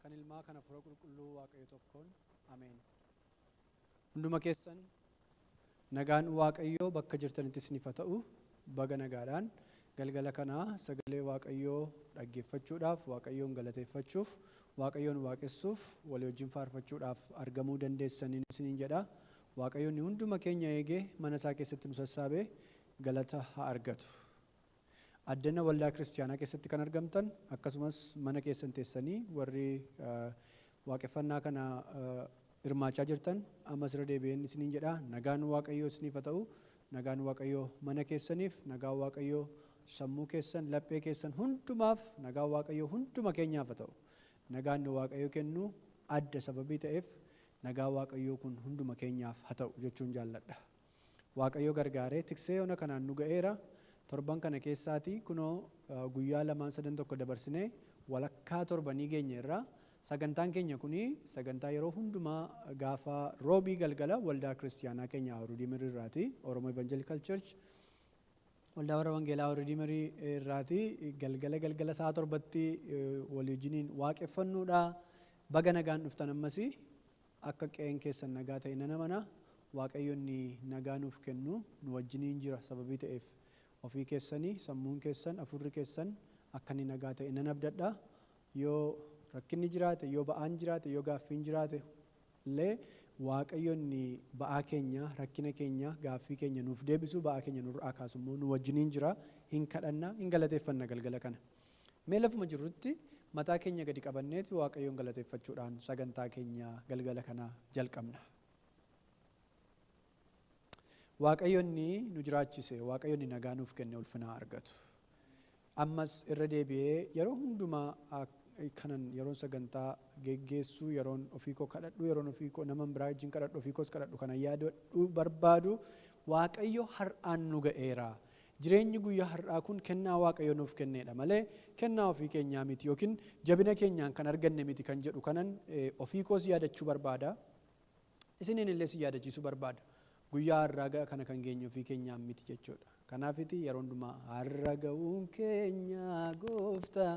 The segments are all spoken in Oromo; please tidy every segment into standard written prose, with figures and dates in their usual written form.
kan ilmaa kana fura qulqulluu waaqayyo tokkoon ameen. Hunduma keessan nagaan waaqayyoo bakka jirtanittis ni ta'u baga nagaadhaan galgala kanaa sagalee waaqayyoo dhaggeeffachuudhaaf waaqayyoon galateeffachuuf waaqayyoon waaqessuuf walii wajjin faarfachuudhaaf argamuu dandeessaniin isiniin jedha. Waaqayyoon hunduma keenya eegee mana isaa keessatti nu sassaabee galata haa argatu. Addana waldaa kiristaanaa keessatti kan argamtan akkasumas mana keessan teessanii warri waaqeffannaa kana hirmaachaa jirtan ammas irra deebi'een isiniin jedha. Nagaan waaqayyoo isiniif haa ta'u. Nagaan waaqayyoo mana keessaniif, nagaan waaqayyoo sammuu keessan, laphee keessan hundumaaf, nagaan waaqayyoo hunduma keenyaaf haa ta'u. Nagaan waaqayyoo kennu adda sababii ta'eef nagaan waaqayyoo kun hunduma keenyaaf haa ta'u jechuun jaalladha. Waaqayyoo gargaaree tiksee ona kanaan nu ga'eera. Torban kana keessaati kunoo guyyaa 2-3 dabarsinee walakkaa torbanii geenye irraa sagantaan keenya kuni sagantaa yeroo hundumaa gaafa roobii galgala waldaa kiristaanaa keenya Awurudiimirii irraati, Oromoo Evangelical Church waldaa warra wangeelaa Awurudiimirii irraati galgala sa'a 7tti walii wajjiniin waaqeffannuudha. Baga nagaan dhuftan ammas akka qe'een keessan nagaa ta'e nan amana. Waaqayyoon nagaa nuuf kennu nu wajjiniin jira sababii ta'eef ofii keessanii, sammuun keessan, afurri keessan akka inni nagaa ta'e nan abdadha. Yoo rakkinni jiraate, yoo ba'aan jiraate, yoo gaaffiin jiraate illee waaqayyoon ba'aa keenya, rakkina keenya, gaaffii keenya nuuf deebisu, ba'aa keenya nurraa kaasu immoo nu wajjiniin jira. Hin kadhanna, hin galateeffanna galgala kana. Mee lafuma jirrutti mataa keenya gadi qabanneeti waaqayyoon galateeffachuudhaan sagantaa keenya galgala kana jalqabna. Waaqayyoon nu jiraachise, waaqayyoon nagaa nuuf kenne ulfinaa argatu. Ammas irra deebi'ee yeroo hundumaa kanan yeroon sagantaa geggeessuu, yeroon ofii koo kadhadhu, yeroon ofii koo nama biraa wajjin kadhadhu, ofii koos kadhadhu kana yaadadhu barbaadu waaqayyo har'aan nu ga'eera. Jireenyi guyyaa har'aa kun kennaa waaqayyo nuuf kenneedha malee kennaa ofii keenyaa miti yookiin jabina keenyaan kan arganne miti kan jedhu kanan ofii koos yaadachuu barbaada. Isiniin illee si yaadachiisuu barbaada. Guyyaa har'aa kana kan geenye ofii keenyaa miti jechuudha. Kanaafiti yeroo hundumaa har'a ga'uun keenya gooftaa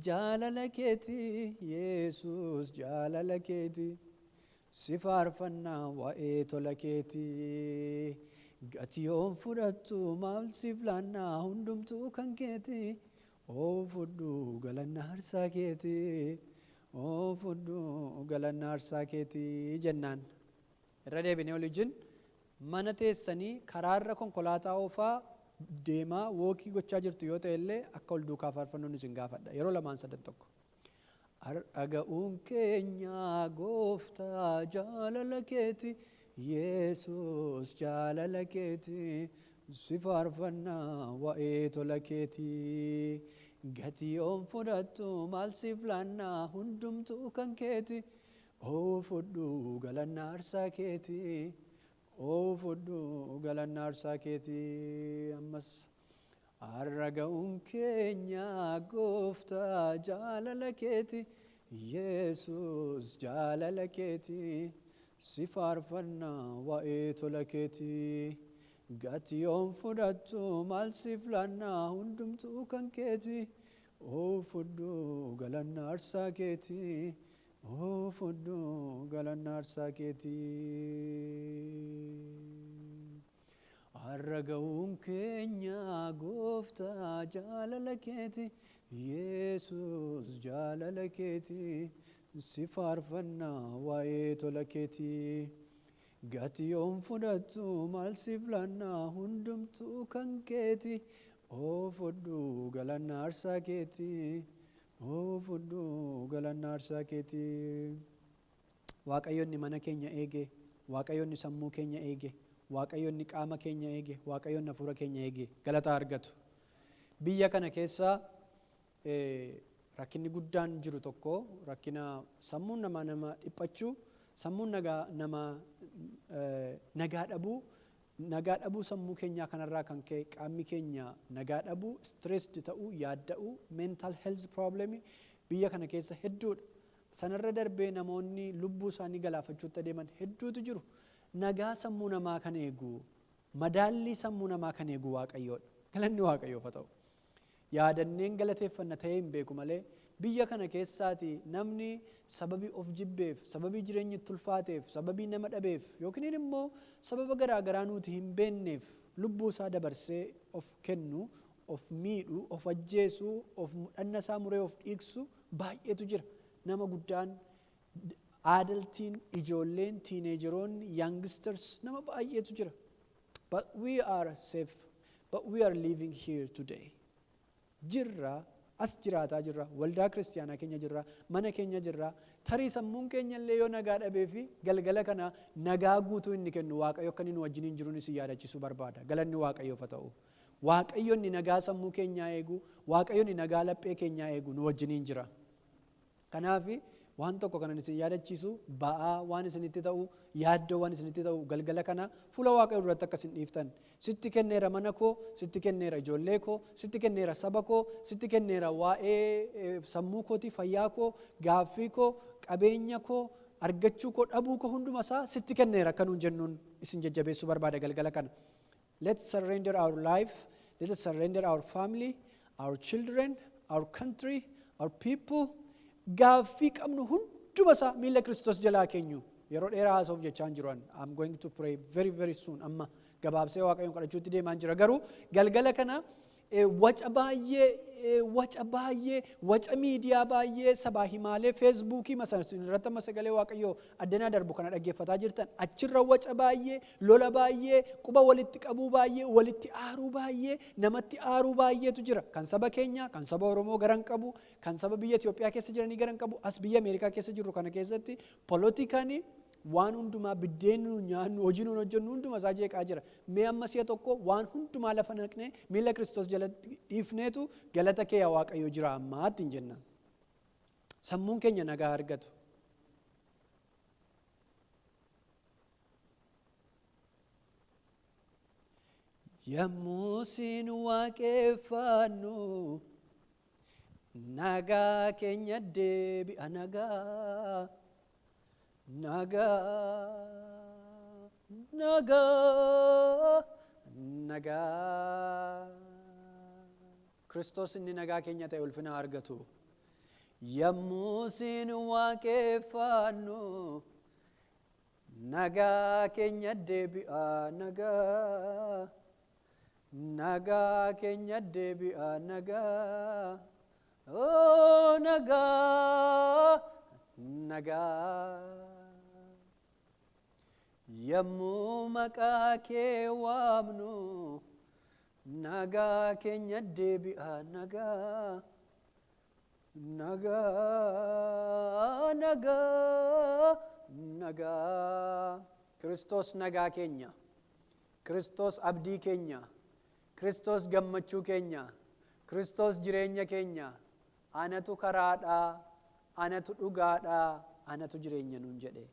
jaalala keeti Yesuus jaalala keeti si faarfannaa waa'ee tola keeti gatii yoon fudhattu maal siif laannaa hundumtuu kan keeti oo fudhu galannaa harsaa keeti oo fudhu galannaa harsaa keeti jennaan. Irra deebinee waliin mana teessanii karaarra konkolaataa oofaa deemaa wookii gochaa jirtu yoo ta'e illee akka ol duukaa faarfannoon isin gaafadha. Yeroo 2-3 har'a ga'uun keenya gooftaa jaalala keeti Yesuus jaalala keeti si faarfannaa waa'ee tola keeti gatii yoon fudhattu maal siif laannaa hundumtuu kan keeti oo fudhu galannaa harsaa keeti. Oo fudhu galannaa harsaa keeti. Ammas har'a ga'uun keenya gooftaa jaalala keeti Yesuus jaalala keeti si faarfannaa waa'ee tola keeti gatii yoon fudhattu maal siif laannaa hundumtuu kan keeti oo fudhu galannaa harsaa keeti. Oo fudhu galannaa harsaa keeti. Har'a ga'uun keenya gooftaa jaalala keeti Yesuus jaalala keeti si faarfannaa waa'ee tola keeti gatii yoon fudhattu maal siif laannaa hundumtuu kan keeti oo fudhu galannaa harsaa keeti. Oo fudhu galannaa harsaa keeti. Waaqayyoon mana keenya eege, waaqayyoon sammuu keenya eege, waaqayyoon qaama keenya eege, waaqayyoon hafuura keenya eege galata argatu. Biyya kana keessa rakkinni guddaan jiru tokko rakkina sammuun nama dhiphachuu, sammuun nagaa dhabuu. Nagaa dhabuu sammuu keenyaa kanarraa kan ka'e qaamni keenya nagaa dhabuu, stressed ta'uu, yaadda'uu, mental health problem biyya kana keessa hedduudha. Sanarra darbee namoonni lubbuu isaanii galaafachuutti adeeman hedduutu jiru. Nagaa sammuu namaa kan eegu, madaallii sammuu namaa kan eegu waaqayyoodha. Galanni waaqayyoof haa ta'u. Yaadanneen galateeffanna ta'ee hin beeku malee biyya kana keessaati namni sababii of jibbeef, sababii jireenyi tulfaateef, sababii nama dhabeef yookiin immoo sababa garaa garaa nuti hin beekneef lubbuu isaa dabarsee of kennu, of miidhu, of ajjeesu, of dhanna isaa muree of dhiigsu baay'eetu jira. Nama guddaan, adultiin, ijoolleen, teenageroonni, youngsters nama baay'eetu jira. But we are safe. But we are living here today. Jirra, as jiraataa jirra, waldaa kiristiyaanaa keenya jirra, mana keenya jirra. Tarii sammuun keenya illee yoo nagaa dhabee fi galgala kana nagaa guutuu inni kennu Waaqayyo akka inni nu wajjiniin jiruun isin yaadachiisuu barbaada. Galanni Waaqayyoof haa ta'u. Waaqayyo inni nagaa sammuu keenyaa eegu, Waaqayyo inni nagaa laphee keenyaa eegu nu wajjiniin jira. Kanaaf waan tokko kanan isin yaadachiisu ba'aa waan isinitti ta'u, yaaddoo waan isinitti ta'u galgala kana fuula Waaqayyoo duratti akka isin dhiiftan. Sitti kenneera mana koo, sitti kenneera ijoollee koo, sitti kenneera saba koo, sitti kenneera waa'ee sammuu kootii, fayyaa koo, gaaffii koo, qabeenya koo, argachuu koo, dhabuu koo hunduma isaa sitti kenneera akka nuun jennuun isin jajjabeessuu barbaada galgala kana. Let's surrender our life, let us surrender our family, our children, our country, our people. Gaaffii qabnu hunduma isaa miila Kiristoos jalaa keenyu. Yeroo dheeraa haasa'uuf jechaan jiran. I'm going to pray very very soon. Amma gabaabsee Waaqayyoon kadhachuutti deemaan jira. Garuu galgala kana waca baay'ee, waca miidiyaa baay'ee, sabaa himaalee feesbuukii irratti amma sagalee Waaqayyoo addanaa darbu kana dhaggeeffataa jirtan. Achirra waca baay'ee, lola baay'ee, quba walitti qabuu baay'ee, walitti aaruu baay'ee, namatti aaruu baay'eetu jira. Kan saba keenya, kan saba Oromoo garan qabu, kan saba biyya Itoophiyaa keessa jiranii garan qabu, as biyya Ameerikaa keessa jirru kana keessatti poolootikanii waan hundumaa biddeen nu nyaannu, hojii nu hojjennu hunduma isaa jeeqaa jira. Mee amma si'a tokko waan hundumaa lafa naqnee miila Kiristoos jalatti dhiifneetu galata kee yaa Waaqayyo jira ammaatti hin jenna. Sammuun keenya nagaa argatu. Yommuu siin waaqeffannu nagaa keenya deebi'a nagaa. Nagaa Kiristoos inni nagaa keenya ta'e ulfina argatu. Yommuu siin waaqeffannu nagaa keenya deebi'a nagaa keenya deebi'a nagaa. Oh nagaa yommuu maqaa kee waamnu nagaa keenya deebi'a nagaa. Kiristoos nagaa keenya, Kiristoos abdii keenya, Kiristoos gammachuu keenya, Kiristoos jireenya keenya. Anatu karaadhaa, anatu dhugaadhaa, anatu jireenya nuun jedhe.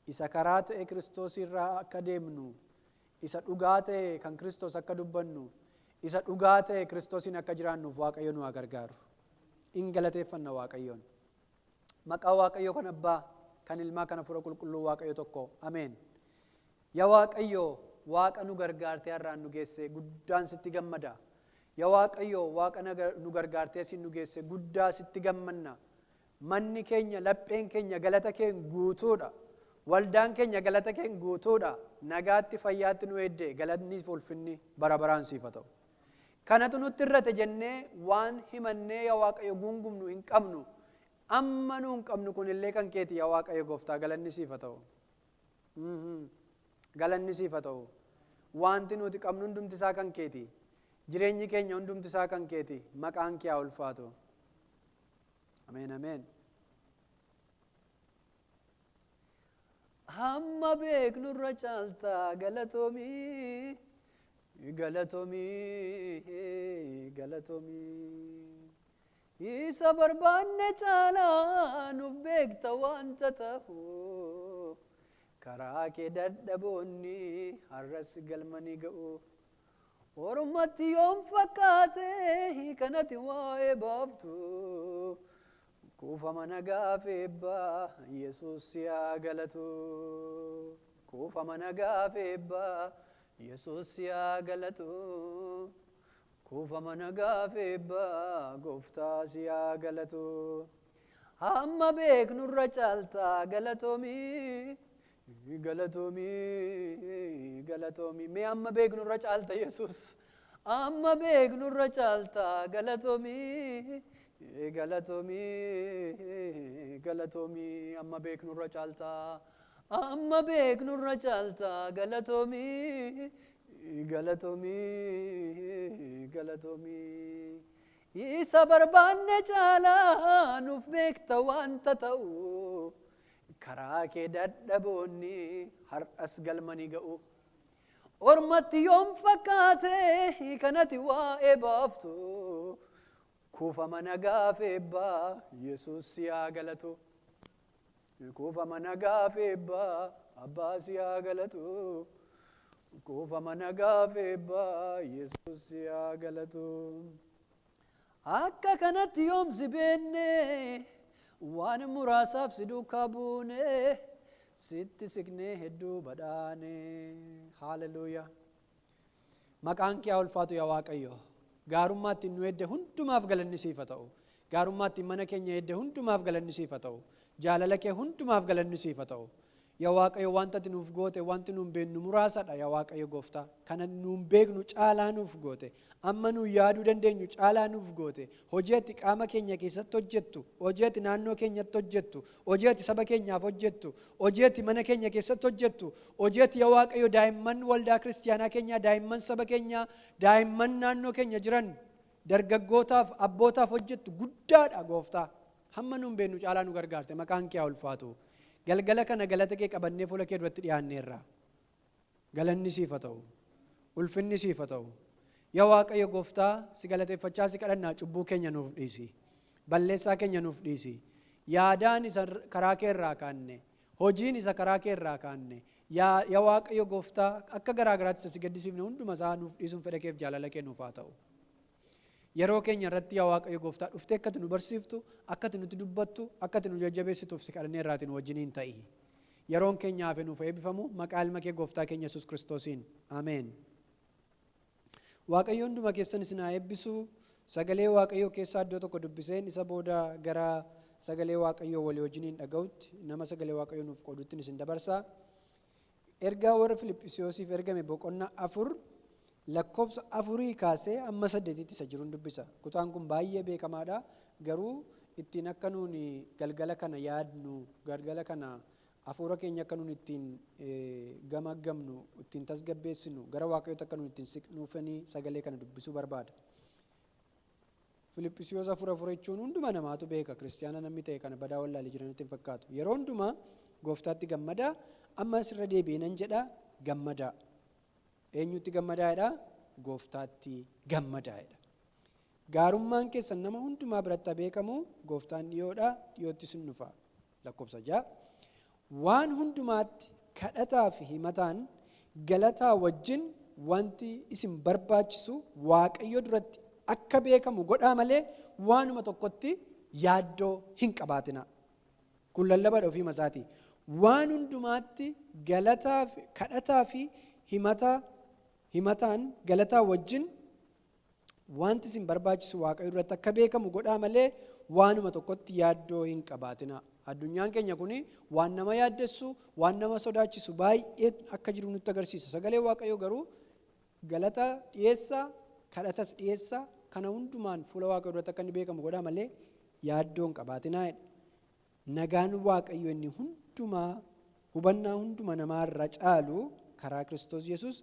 Isa karaa ta'e Kiristoos irraa akka deemnu, isa dhugaa ta'e kan Kiristoos akka dubbannu, isa dhugaa ta'e Kiristoosiin akka jiraannuuf Waaqayyo nu haa gargaaru. In galateeffanna Waaqayyoon. Maqaa Waaqayyoo kan Abbaa, kan Ilmaa, kan Hafuura Qulqulluu Waaqayyo tokko. Ameen. Yaa Waaqayyo, Waaqa nu gargaartee har'aan nu geesse guddaan sitti gammada. Yaa Waaqayyo, Waaqa nu gargaartee siin nu geesse guddaa sitti gammanna. Manni keenya, lapheen keenya galata keen guutuudha. Waldaan keenya galata keen guutuudha. Nagaatti fayyaatti nu eedde galatni ulfinni bara baraan siif haa ta'u. Kanatu nutti irrate jennee waan himannee yaa Waaqayyo gungumnu hin qabnu. Amma nu hin qabnu kunillee kan keeti yaa Waaqayyo Gooftaa galanni siif haa ta'u. Galanni siif haa ta'u. Wanti nuti qabnu hundumti isaa kan keeti. Jireenyi keenya hundumti isaa kan keeti. Maqaan kee haa ulfaatu. Ameen ameen. Hamma beeknurra caaltaa galatoomii, galatoomii. Isa barbaanne caalaa nuuf beekta wanta ta'u. Karaa kee dadhaboonni har'as galmanii ga'u. Ormatti yoom fakkaate kanatti waa'ee baaftu. Kuufama nagaaf eebbaa Yesuus yaa galatu. Kuufama nagaaf eebbaa Yesuus yaa galatu. kuufama nagaaf eebbaa gooftaa si haa galatu. Hamma beeknurra caaltaa galatoomii galatoomii galatoomii. Mee amma beeknurra caalta Yesuus. Amma beeknurra caaltaa galatoomii galatoomii galatoomii. Amma beeknurra caaltaa. Amma beeknurra caaltaa galatoomii galatoomii galatoomii. Isa barbaanne caalaa nuuf beekta wanta ta'u. Karaa kee dadhaboonni har'as galmanii ga'u. Ormatti yoom fakkaate kanatti waa'ee baaftu. Kuufama nagaaf eebbaa Yesuus si haa galatu. Kuufama nagaaf eebbaa Abbaa si haa galatu. Kuufama nagaaf eebbaa Yesuus si haa galatu. Akka kanatti yoom si beenne waan muraasaaf si duukaa buune sitti siqnee hedduu badhaane. Haalleluuyaa. Maqaan kee haa ulfaatu yaa Waaqayyo. Gaarummaatti nu edde hundumaaf galanni siif haa ta'u. Gaarummaatti mana keenya edde hundumaaf galanni siif haa ta'u. Jaalala kee hundumaaf galanni siif haa ta'u. Yaa Waaqayyo wanta ati nuuf goote wanti nuun beeknu muraasadha yaa Waaqayyo gooftaa. Kana nuun beeknu caalaa nuuf goote. Amma nuun yaaduu dandeenyu caalaa nuuf goote. Hojii ati qaama keenya keessatti hojjettu, hojii ati naannoo keenyatti hojjettu, hojii ati saba keenyaaf hojjettu, hojii ati mana keenya keessatti hojjettu, hojii ati yaa Waaqayyo daa'imman waldaa kiristaanaa keenyaa, daa'imman saba keenyaa, daa'imman naannoo keenya jiran dargaggootaaf abbootaaf hojjettu guddaadha gooftaa. Hamma nuun beeknu caalaa nu gargaarte. Maqaan kee haa ulfaatu. Galgala kana galata kee qabannee fuula kee duratti dhiyaanneerra. Galanni siif haa ta'u. Ulfinni siif haa ta'u. Yaa Waaqayyo gooftaa si galateeffachaa si kadhannaa cubbuu keenya nuuf dhiisi. Balleessaa keenya nuuf dhiisi. Yaadaan isa karaa kee irraa kaanne, hojiin isa karaa kee irraa kaanne, yaa Waaqayyo gooftaa akka garaa garaatti isa si gaddisiifne hunduma isaa nuuf dhiisuun fedha keef jaalala kee nuuf haa ta'u. Yeroo keenya irratti yaa Waaqayyo gooftaa dhuftee akka ati nu barsiiftu, akka ati nutti dubbattu, akka ati nu jajjabeessituuf si kadhannee irraatiin wajjiniin ta'i. Yeroon keenya hafe nuuf eebbifamu maqaa ilma kee gooftaa keenya Yesuus Kiristoosiin. Ameen. Waaqayyo hunduma keessan isin haa eebbisu. Sagalee Waaqayyoo keessaa iddoo tokko dubbiseen isa booda gara sagalee Waaqayyoo walii wajjiniin dhaga'utti nama sagalee Waaqayyoo nuuf qoodutti isin dabarsa. Ergaa warra Filiphisiyoosiif ergame boqonnaa 4 lakkoofsa 4 kaasee amma 8 isa jiruun dubbisa. Kutaan kun baay'ee beekamaadha. Garuu ittiin akka nuuni galgala kana yaadnu, galgala kana hafuura keenya akka nuun ittiin gamaggamnu, ittiin tasgabbeessinu, gara Waaqayyootti akka nuun ittiin siqnuufanii sagalee kana dubbisuu barbaada. Filiphisiyoos 4:4 jechuun hunduma namaatu beeka. Kiristaana namni ta'e kana badaa wallaalii jiranitti hin fakkaatu. Yeroo hundumaa gooftaatti gammadaa. Amma asirra deebiinan jedha gammadaa. Eenyutti gammadaadha? Gooftaatti gammadaadha. Gaarummaan keessan nama hundumaa biratti beekamu gooftaan dhiyoodha, dhiyootti isin dhufa. Lakkoofsa 6. Waan hundumaatti kadhataa fi himataan galataa wajjin wanti isin barbaachisu Waaqayyo duratti akka beekamu godhaa malee waanuma tokkotti yaaddoo hin qabaatina. Kun lallabadha ofii masaati. Waan hundumaatti kadhataa fi himataan galataa wajjin wanti isin barbaachisu Waaqayyo duratti akka beekamu godhaa malee waanuma tokkotti yaaddoo hin qabaatina. Addunyaan keenya kun waan nama yaaddessu, waan nama sodaachisu baay'ee akka jiru nutti agarsiisa. Sagalee Waaqayyoo garuu galata dhiyeessaa, kadhatas dhiyeessaa, kana hundumaan fuula Waaqayyoo duratti akka inni beekamu godhaa malee yaaddoo hin qabaatinaa. Nagaan Waaqayyoo inni hundumaa hubannaa hunduma namaarra caalu karaa Kiristoos Yesuus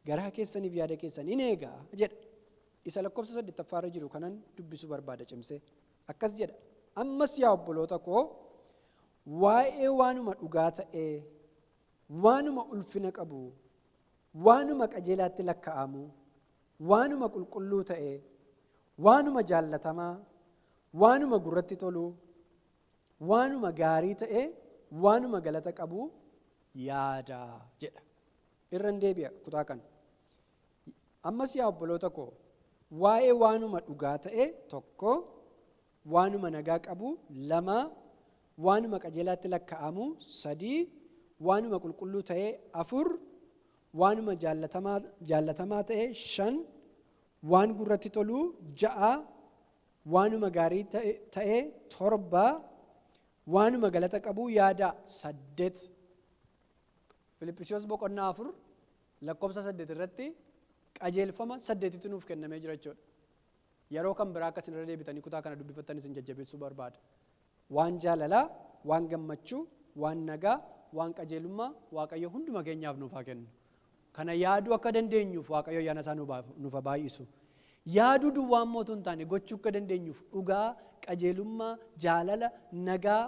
garaa keessaniif yaada keessan in eegaa jedha. Isa lakkoofsa 8 jiru kanan dubbisuu barbaada cimsee. Akkas jedha. Ammas yaa obboloota koo waa'ee waanuma dhugaa ta'ee, waanuma ulfina qabu, waanuma qajeelaatti lakka'amu, waanuma qulqulluu ta'ee, waanuma jaallatamaa, waanuma gurratti tolu, waanuma gaarii ta'ee, waanuma galata qabu yaadaa jedha. Irran deebi'a kutaa kana. Ammas yaa obboloota koo waa'ee waanuma dhugaa ta'ee tokko, waanuma nagaa qabu lama, waanuma qajeelaatti lakka'amu sadii, waanuma qulqulluu ta'ee afur, waanuma jaallatamaa ta'ee shan, waan gurratti tolu 6, waanuma gaarii ta'e 7, waanuma galata qabu yaada 8. Filiphisiyoos boqonnaa 4 lakkoofsa 8 irratti qajeelfama 8tu nuuf kennamee jira jechuudha. Yeroo kan biraa akka isin irra deebitanii kutaa kana dubbifattanii isin jajjabeessuu barbaada. Waan jaalalaa, waan gammachuu, waan nagaa, waan qajeelummaa Waaqayyo hunduma keenyaaf nuuf haa kennu. Kana yaaduu akka dandeenyuuf Waaqayyo ayyaana isaa nuuf haa baay'isu. Yaaduu duwwaa immoo otoo hin taane gochuu akka dandeenyuuf dhugaa, qajeelummaa, jaalala, nagaa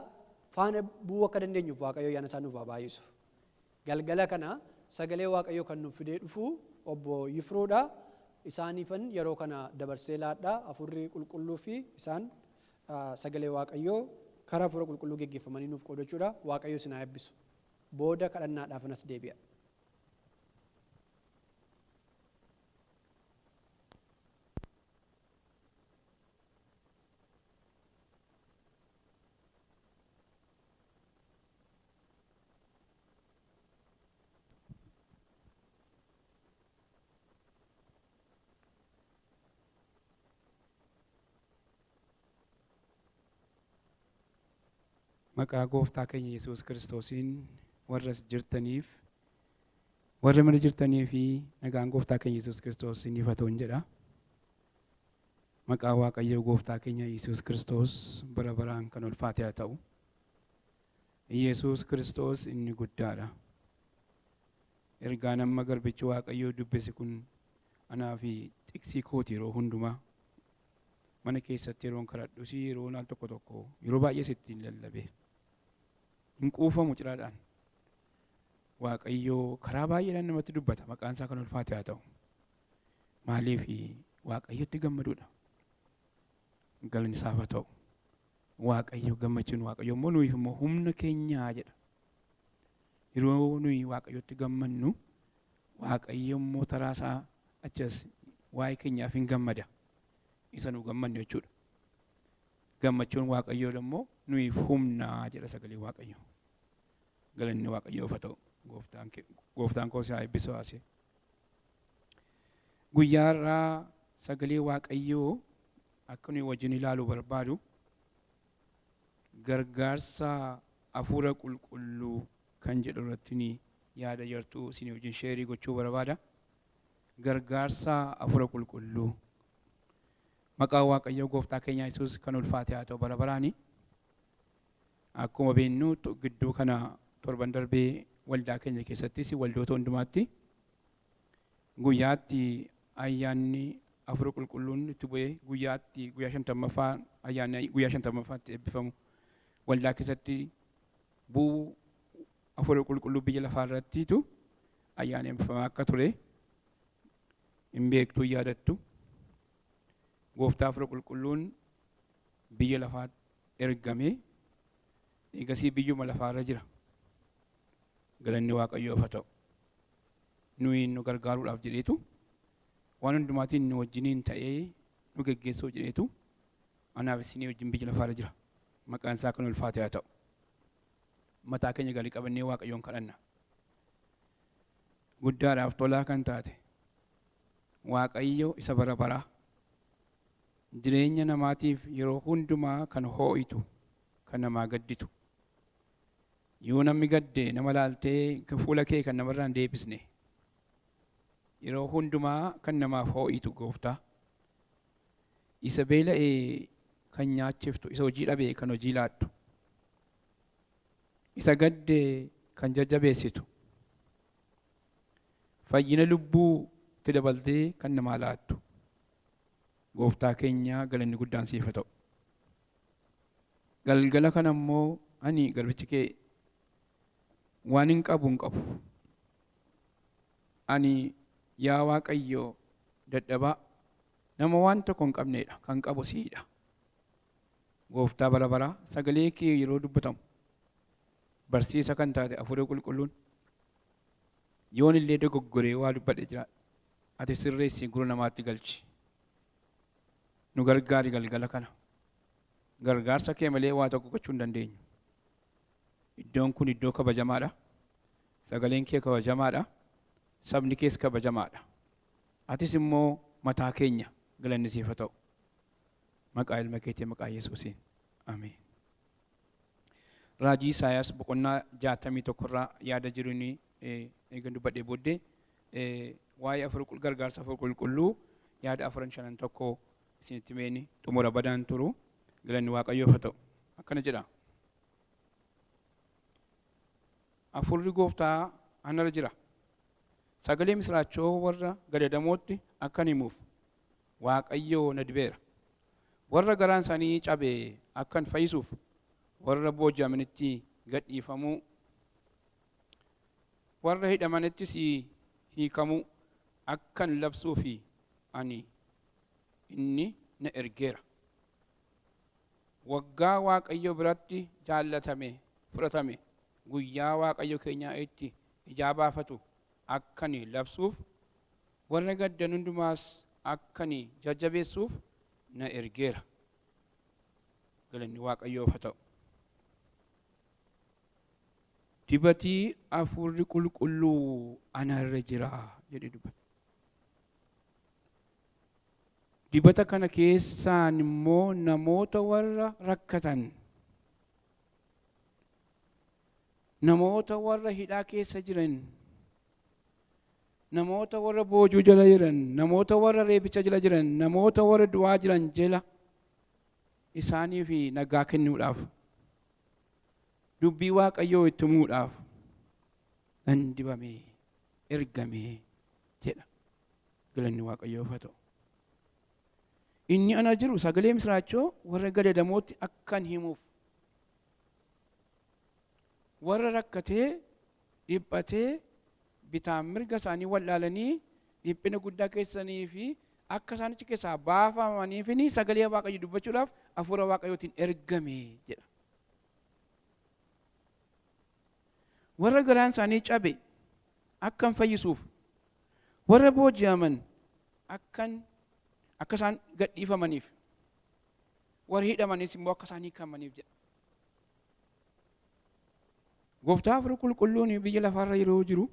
faana bu'uu akka dandeenyuuf Waaqayyo ayyaana isaa nuuf haa baay'isu. Galgala kana sagalee Waaqayyo kan nuuf fidee dhufu obbo Yifruudha. Isaaniifan yeroo kana dabarsee laadhaa. Hafuurri qulqulluu fi isaan sagalee Waaqayyoo karaa hafuura qulqulluu geggeeffamanii nuuf qoodachuudha. Waaqayyo isin haa eebbisu. Booda kadhannaadhaaf anas deebi'a. Maqaa gooftaa keenya Yesuus Kiristoosiin warra jirtaniif, warra mana jirtanii fi nagaan gooftaa keenya Yesuus Kiristoos isiniif haa ta'u jedha. Maqaa Waaqayyoo gooftaa keenya Yesuus Kiristoos bara baraan kan ulfaate haa ta'u. Yesuus Kiristoos inni guddaadha. Ergaan amma garbichi Waaqayyoo dubbise kun anaa fi xiksii kooti yeroo hundumaa mana keessatti yeroon kadhadhus yeroo al tokko yeroo baay'ee sitti lallabe. Hin quufamu ciraadhaan. Waaqayyoo karaa baay'eedhaan namatti dubbata. Maqaan isaa kan ulfaate haa ta'u. Maaliif Waaqayyotti gammaduudha. Galanni isaaf haa ta'u. Waaqayyo gammachuun Waaqayyo immoo nuyi immoo humna keenyaa jedha. Yeroo nuyi Waaqayyotti gammannu Waaqayyo immoo taraa isaa achas waa'ee keenyaaf hin gammada. Isa nu gammannu jechuudha. Gammachuun Waaqayyoo immoo nuyiif humnaa jedha sagalee Waaqayyo. Galanni Waaqayyoof haa ta'u. Gooftaan koo si haa eebbisu haase. Guyyaa irraa sagalee Waaqayyoo akka nuyi wajjin ilaaluu barbaadu gargaarsa hafuura qulqulluu kan jedhu irratti yaada jirtu isin wajjin sheerii gochuu barbaada. Gargaarsa hafuura qulqulluu. Maqaa Waaqayyoo gooftaa keenya Yesuus kan ulfaate haa ta'u bara baraani. Akkuma beeknu gidduu kana torban darbee waldaa keenya keessattis waldoota hundumaatti guyyaatti ayyaanni hafuura qulqulluun itti bu'ee guyyaa 50ffaa ayyaanni guyyaa 50ffaatti eebbifamu waldaa keessatti bu'uu hafuura qulqulluu biyya lafaa irrattiitu ayyaana eebbifamaa akka ture hin beektu yaadattu. Gooftaa hafuura qulqulluun biyya lafaatti ergamee eegasii biyyuma lafaarra jira. Galanni Waaqayyoof haa ta'u. Nuyi nu gargaaruudhaaf jedheetu waan hundumaatiin nu wajjiniin ta'ee nu geggeessuu jedheetu anaaf isinii wajjin biyya lafaarra jira. Maqaan isaa kan ulfaate haa ta'u. Mataa keenya galii qabannee Waaqayyoon kadhanna. Guddaadhaaf tolaa kan taate Waaqayyo isa bara baraa jireenya namaatiif yeroo hundumaa kan hoo'itu kan namaa gadditu. Yoo namni gadde nama laaltee fuula kee kan namarraa hin deebisne yeroo hundumaa kan namaaf hoo'itu gooftaa. Isa beela'ee kan nyaachiftu, isa hojii dhabee kan hojii laattu, isa gadde kan jajjabeessitu, fayyina lubbuu itti dabaltee kan namaa laattu. Gooftaa keenya galanni guddaan siif haa ta'u. Galgala kana immoo ani garbichi kee waan hin qabu. Ani yaa Waaqayyo dadhabaa nama waan tokko hin qabneedha, kan qabu siidha. Gooftaa bara baraa sagalee kee yeroo dubbatamu barsiisa kan taate hafuura qulqulluun yoon illee dogoggoree waa dubbadhe jira ati sirreessi gurra namaatti galchi. Nu gargaari galgala kana. Gargaarsa kee malee waa tokko gochuu hin dandeenyu. Iddoon kun iddoo kabajamaadha. Sagaleen kee kabajamaadha. Sabni kees kabajamaadha. Atis immoo mataa keenya galanni siif haa ta'u. Maqaa ilma keetii maqaa Yesuusiin. Ameen. Raajii Isaayaas boqonnaa 61 irraa yaada jiruun eegan dubbadhee booddee waa'ee gargaarsa afur qulqulluu yaada 4-5 tokko isinitti meeni xumura badaan turu. Galanni Waaqayyoof haa ta'u. Akkana jedha. Afurri Gooftaa anarra jira. Sagalee misraachoo warra gadadamootti akkan himuuf Waaqayyoo na dibeera. Warra garaan isaanii cabee akkan fayyisuuf warra booji'amanitti gadhiifamuu, warra hidhamanittis hiikamuu akkan labsuufi ani inni na ergeera. Waggaa Waaqayyo biratti jaallatame fudhatame guyyaa Waaqayyo keenya itti ijaa baafatu akkan labsuuf warra gaddan hundumaas akkan jajjabeessuuf na ergeera. Galanni Waaqayyoof haa ta'u. Dibatii afurri qulqulluu anarra jira jedhee dubbata. Dibata kana keessaan immoo namoota warra rakkatan, namoota warra hidhaa keessa jiran, namoota warra boojuu jala jiran, namoota warra reebicha jala jiran, namoota warra du'aa jiran jala isaaniif nagaa kennuudhaaf, dubbii Waaqayyoo itti himuudhaaf nan dibamee ergamee jedha. Galanni Waaqayyoof haa ta'u. Inni ana jiru sagalee misraachoo warra gadadamootti akkan himuuf, warra rakkatee dhiphatee bitaan mirga isaanii wallaalanii dhiphina guddaa keessanii fi akka isaanichi keessaa baafamaniifini sagalee Waaqayyoo dubbachuudhaaf hafuura Waaqayyootiin ergame jedha. Warra garaan isaanii cabe akkan fayyisuuf, warra booji'aman akka isaan gadhiifamaniif, warri hidhamanis immoo akka isaan hiikamaniif jedha. Gooftaa afur qulqulluun biyya lafaarra yeroo jiru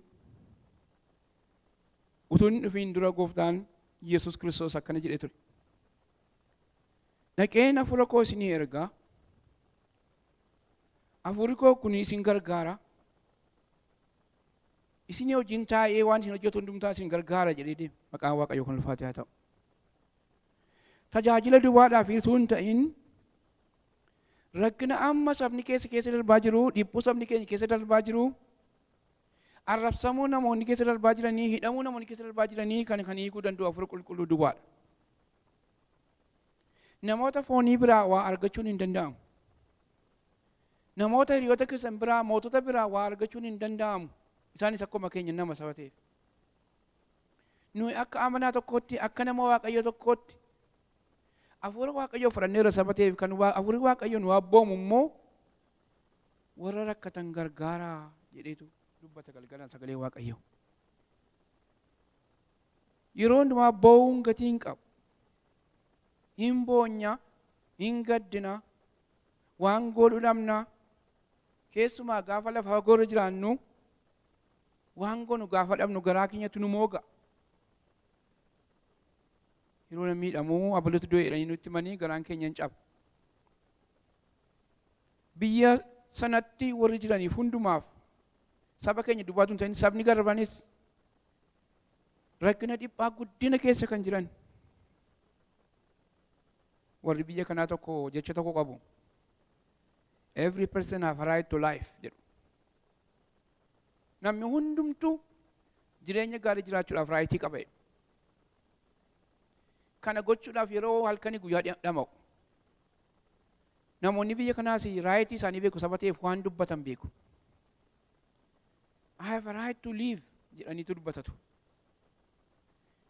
utuu hin dhufiin dura Gooftaan Yesuus Kiristoos akkana jedhee ture. Dhaqeen hafuura koo isinii ergaa, hafuurri koo kun isin gargaara, isin wajjin taa'ee waan isin hojjetu hundumtaa isin gargaara jedhee deema. Maqaan Waaqayyoo kan ulfaate haa ta'u. Tajaajila duwwaadhaaf utuu hin ta'in rakkina amma sabni keessa darbaa jiru, dhiphuu sabni keenya keessa darbaa jiru, arrabsamuu namoonni keessa darbaa jiranii, hidhamuu namoonni keessa darbaa jiranii kan hiikuu danda'u hafuura qulqulluu duwwaadha. Namoota foonii biraa waa argachuun hin danda'amu. Namoota hiriyoota keessan biraa, mootota biraa waa argachuun hin danda'amu. Isaanis akkuma keenya nama saba ta'eef. Nuyi akka amanaa tokkootti, akka nama Waaqayyo tokkootti hafuura Waaqayyoo fudhanneera saba ta'eef kan hafuurri Waaqayyoo nu abboomu immoo warra rakkatan gargaaraa jedheetu dubbata galgalaan sagalee Waaqayyoo. Yeroo hundumaa boo'uun gatii hin qabu. Hin boonya, hin gaddina, waan godhu dhabna. Keessumaa gaafa lafa fagoorra jiraannu waan goonu gaafa dhabnu garaa keenyatti nu mooga. Yeroo namni miidhamuu abaluutu du'e jedhanii nutti himanii garaan keenya hin cabu. Biyya sanatti warri jiraniif hundumaaf saba keenya duwwaatu hin ta'in sabni garbanis rakkina dhiphaa guddina keessa kan jiran warri biyya kanaa tokko jecha tokko qabu. Every person have a right to life jedhu. Namni hundumtuu jireenya gaarii jiraachuudhaaf raayitii qaba. Kana gochuudhaaf yeroo halkanii guyyaa dhama'u. Namoonni biyya kanaas raayitii isaanii beeku, saba ta'eef waan dubbatan beeku. I have a right to live jedhaniitu dubbatatu.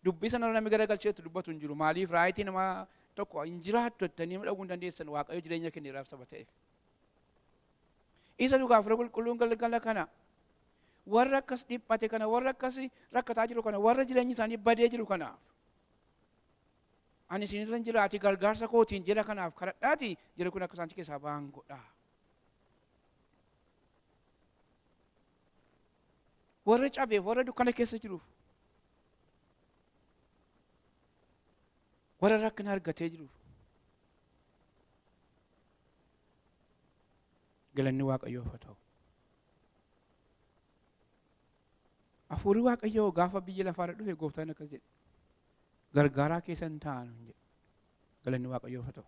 Dubbii sana namni garagalcheetu dubbatu hin jiru. Maaliif raayitii nama tokko hin jiraattu jettanii dhaguu hin dandeessan Waaqayyo jireenya kenneeraaf saba ta'eef. Isa dhugaaf qulqulluun galgala kana warra akkas dhiphate kana, warra akkas rakkataa jiru kana, warra jireenyi isaanii badee jiru kanaaf ani isinirra jiraati gargaarsa kootiin jira kanaaf kadhadhaati jira kun akka isaan keessaa ba'an godha. Warra cabeef, warra dukkana keessa jiruuf warra rakkina argatee jiruuf galanni Waaqayyoof haa ta'u. Hafuurri Waaqayyoo gaafa biyya lafaarra dhufe gooftaan akkas jedhe gargaaraa keessan ta'an jedhe. Galanni Waaqayyoof haa ta'u.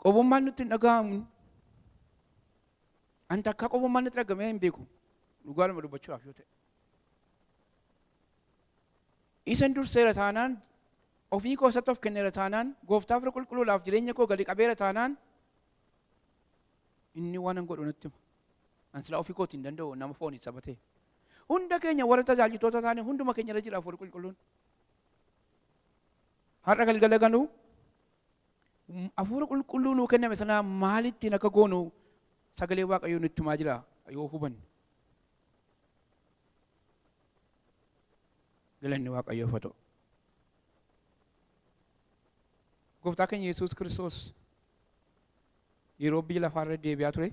Qobummaan nutti hin dhaga'amu. Anta akka qobummaan nutti dhagahamee hin beeku. Dhugaadhuma dubbachuudhaaf yoo ta'e. Isan durseera taanaan ofii koo isatti of kenneera taanaan gooftaaf qulqulluudhaaf jireenya koo gadi qabeera taanaan inni waan godhu natti hima. An silaa ofii kootiin danda'u nama foonii sabatee. Hunda keenya warra tajaajiltoota taane hunduma keenya irra jira hafuurri qulqulluun. Har'a galgala ganuu hafuura qulqulluu nuu kenname sanaa maalittiin akka goonu sagalee Waaqayyoo nutti himaa jira yoo hubanne. Galanni Waaqayyoof haa ta'u. Gooftaa keenya Yesuus Kiristoos yeroo biyya lafaarra deebi'aa ture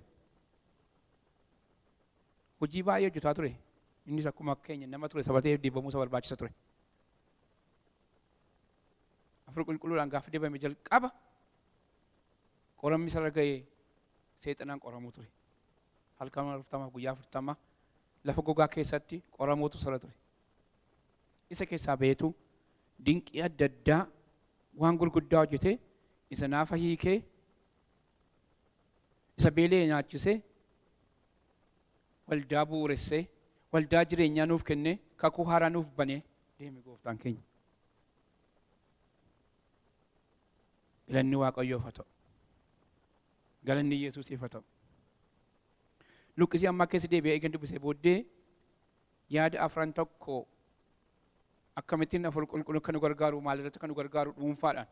hojii baay'ee hojjetaa ture. Innis akkuma keenya nama ture sabatee deebamuu isa barbaachisa ture. Hafuura qulqulluudhaan gaafa deebame jalqaba qoramni isarra ga'ee seexanaan qoramuu ture. Halkan 40 guyyaa 40 lafa gogaa keessatti qoramuutu sirra ture. Isa keessaa beetu dinqii adda addaa waan gurguddaa hojjetee isa naafa hiikee isa beelee nyaachisee waldaa bu'uuressee waldaa jireenyaa nuuf kennee kakuu haaraa nuuf banee deeme gooftaan keenya. Galanni Waaqayyoof haa ta'u. Galanni Yesuusiif haa ta'u. Luqqisii ammaa keessa deebi'ee eegan dubbisee booddee yaada afran tokko akkamittiin hafuura qulqulluu kan nu gargaaru maal irratti kan nu gargaaru dhuunfaadhaan.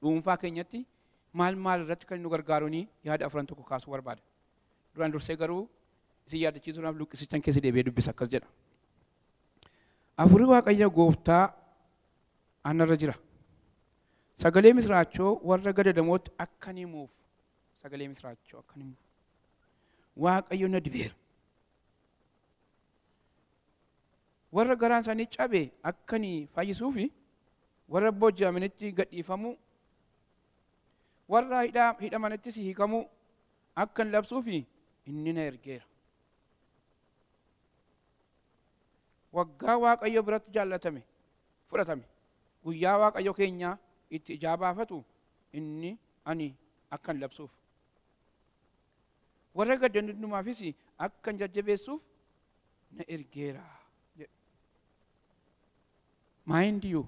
Dhuunfaa keenyatti maal irratti kan nu gargaaruuni yaada afran tokko kaasuu barbaada. Duraan dursee garuu isin yaadachiisuudhaaf luqqisichaan keessa deebi'ee dubbisa akkas jedha. Hafuurri Waaqayyo gooftaa anarra jira. Sagalee misraachoo warra gadadamootti akka ni himuuf. Sagalee misraachoo akka ni himuuf. Waaqayyo na dibeera. Warra garaan isaanii cabe akka ni fayyisuufi warra booji'amanitti gadhiifamuu warra hidhamanittis hiikamuu akka ni labsuufi inni na ergeera. Waggaa Waaqayyo biratti jaallatame fudhatame guyyaa Waaqayyo keenyaa itti ijaa baafatu inni ani akka ni labsuuf warra gaddan hundumaafis akka ni jajjabeessuuf na ergeera. Mind you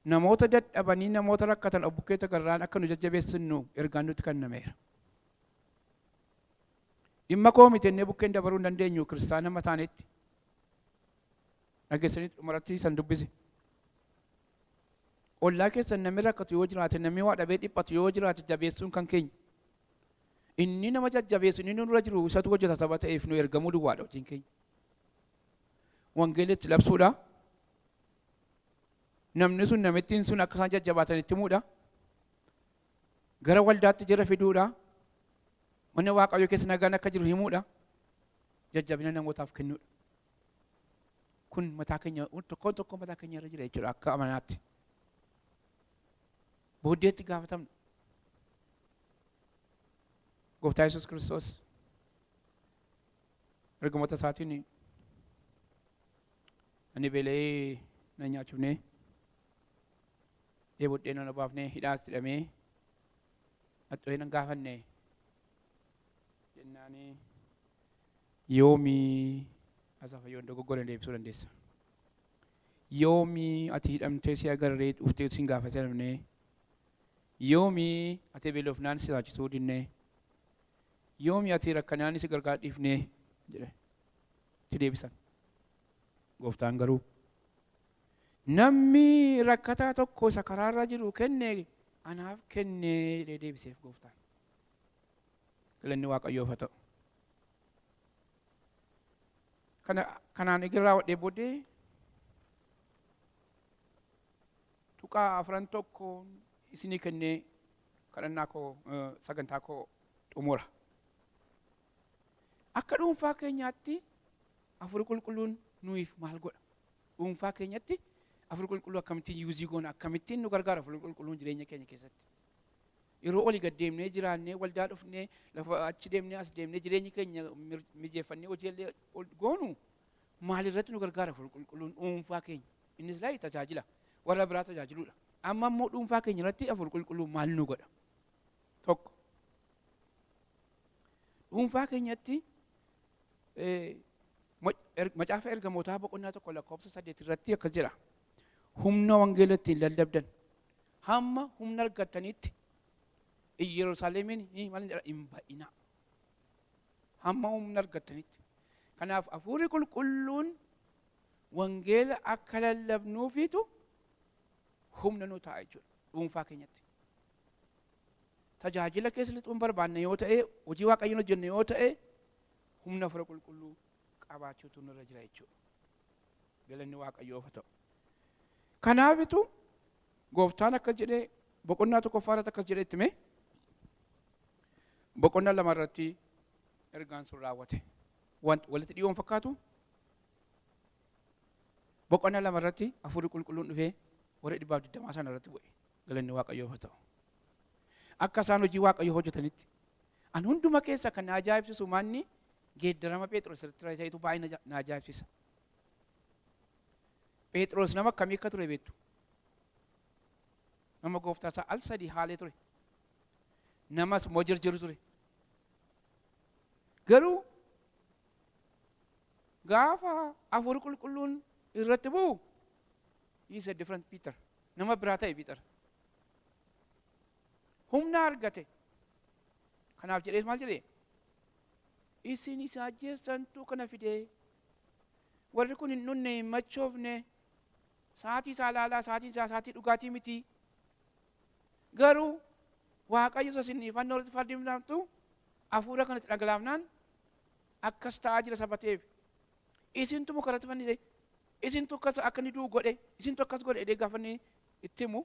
namoota dadhabanii namoota rakkatan obbukkeeta garraan akka nu jajjabeessinu ergaan nutti kennameera. Dhimma koo miti innee bukkeen dabaruu hin dandeenyu kiristaana mataanetti dhageessanii dhumarratti san dubbise. Ollaa keessan namni rakkatu yoo jiraate namni waa dhabee dhiphatu yoo jiraate jabeessuun kan keenya. Inni nama jajjabeessu inni nurra jiru isatu hojjeta saba ta'eef nu ergamuu duwwaadha hojiin keenya. Wangeelatti labsuudha. Namni sun namittiin sun akka isaan jajjabaatan itti himuudha. Gara waldaatti jira fiduudha. Mana Waaqayyoo keessa nagaan akka jiru himuudha. Jajjabina namootaaf kennuudha. Kun mataa keenya tokko mataa keenya irra jira jechuudha akka amanaatti. Booddeetti gaafatamna. Gooftaa Yesuus Kiristoos ergamoota isaatiin ani beela'ee na nyaachifnee dheebodhee na baafnee hidhaas hidhamee haxoo'ee nan gaafanne jennaanii yoomii asafayyoon dogoggora deebisuu dandeessa. Yoomii ati hidhamtee si agarree dhuftee sin gaafatee namnee yoomii ati beelofnaan si taachisuu dinnee yoomii ati rakkanaan si gargaar dhiifnee jedhe itti deebisan. Gooftaan garuu namni rakkataa tokko isa karaarra jiru kenne anaaf kennee deebiseef gooftaan. Galanni Waaqayyoof haa ta'u. Kanaan egerraa wadhee booddee tuqaa afran tokko isinii kennee kadhannaa koo sagantaa koo xumura. Akka dhuunfaa keenyaatti hafuurri qulqulluun nuyiif maal godha? Dhuunfaa keenyatti Afur qulqulluu akkamittiin yuuzii goona akkamittiin nu gargaara afur qulqulluun jireenya keenya keessatti. Yeroo olii gad deemnee jiraannee waldaa dhufnee lafa achi deemnee as deemnee jireenya keenya mijeeffannee hojiillee goonu maalirratti nu gargaara afur qulqulluun dhuunfaa keenya. Innis laayii tajaajila warra biraa tajaajiluudha. Amma immoo dhuunfaa keenya irratti afur qulqulluun maal nu godha? Tokko dhuunfaa keenyatti macaafa ergamootaa boqonnaa tokko lakkoofsa 8 irratti akkas jedha. Humna wangeelatti hin lallabdan hamma humna argattanitti Yerusaalemiin maal hin ba'ina. Hamma humna argattanitti. Kanaaf hafuurri qulqulluun wangeela akka lallabnuufitu humna nu ta'a jechuudha dhuunfaa keenyatti. Tajaajila keessa lixuun barbaanne yoo ta'e hojii waaqayyoon hojjenne yoo ta'e humna hafuura qulqulluu qabaachuutu nurra jira jechuudha. Galanni waaqayyoof haa ta'u. Kanaafitu gooftaan akkas jedhee boqonnaa tokkoffaarratti akkas jedhee itti mee boqonnaa lamarratti ergaan sun raawwate. Walitti dhiyoon fakkaatu boqonnaa lamarratti hafuurri qulqulluun dhufee warra 120 sana irratti bu'e. Galanni waaqayyoof haa ta'u. Akka isaan hojii waaqayyoo hojjetanitti an hunduma keessa kan na ajaa'ibsiisu manni geeddarama Phexros irratti ta'etu baay'ee na ajaa'ibsiisa. Phexros nama akkamii akka ture beektu? Nama gooftaa isaa al sadii haalee ture. Namas immoo jirjiru ture. Garuu gaafa hafuurri qulqulluun irratti bu'u he is a different Peter. Nama biraa ta'e Peter. Humna argate. Kanaaf jedhees maal jedhee? Isin isa ajjeessantu kana fidee warri kun hin dhunne hin machoofne sa'aatii isaa laalaa sa'aatiin isaa sa'aatii dhugaatii miti. Garuu waaqayyo isa isin fannoo irratti fardifamtu hafuura kanatti dhagalaafnaan akkas ta'aa jira sabateef. Isintu muka irratti fannise. Isintu akkas akka inni du'u godhe. Isintu akkas godhe edee gaafa inni itti himu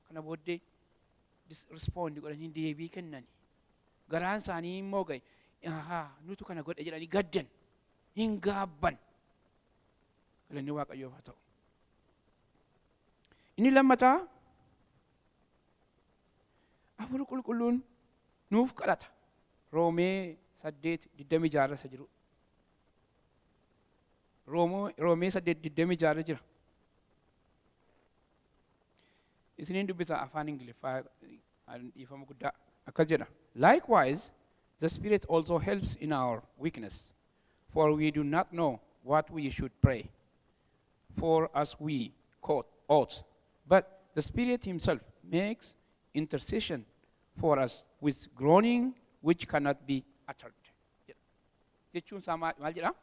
kana booddee rispoondii godhanii deebii kennani. Garaan isaanii immoo gahe nutu kana godhe jedhanii gaddan hin gaabban. Galanni waaqayyoof haa ta'u. Inni lammataa hafuurri qulqulluun nuuf kadhata. Roomee 8:26 irra jiru. Roomee 8:26 jira. Isiniin dubbisa afaan Ingiliffaa dhiifama guddaa akkas jedha. Likewise, the Spirit also helps in our weakness, for we do not know what we should pray for as we ought, but the Spirit Himself makes intercession for us with groaning which cannot be uttered. Jechuun isaa maal jedha?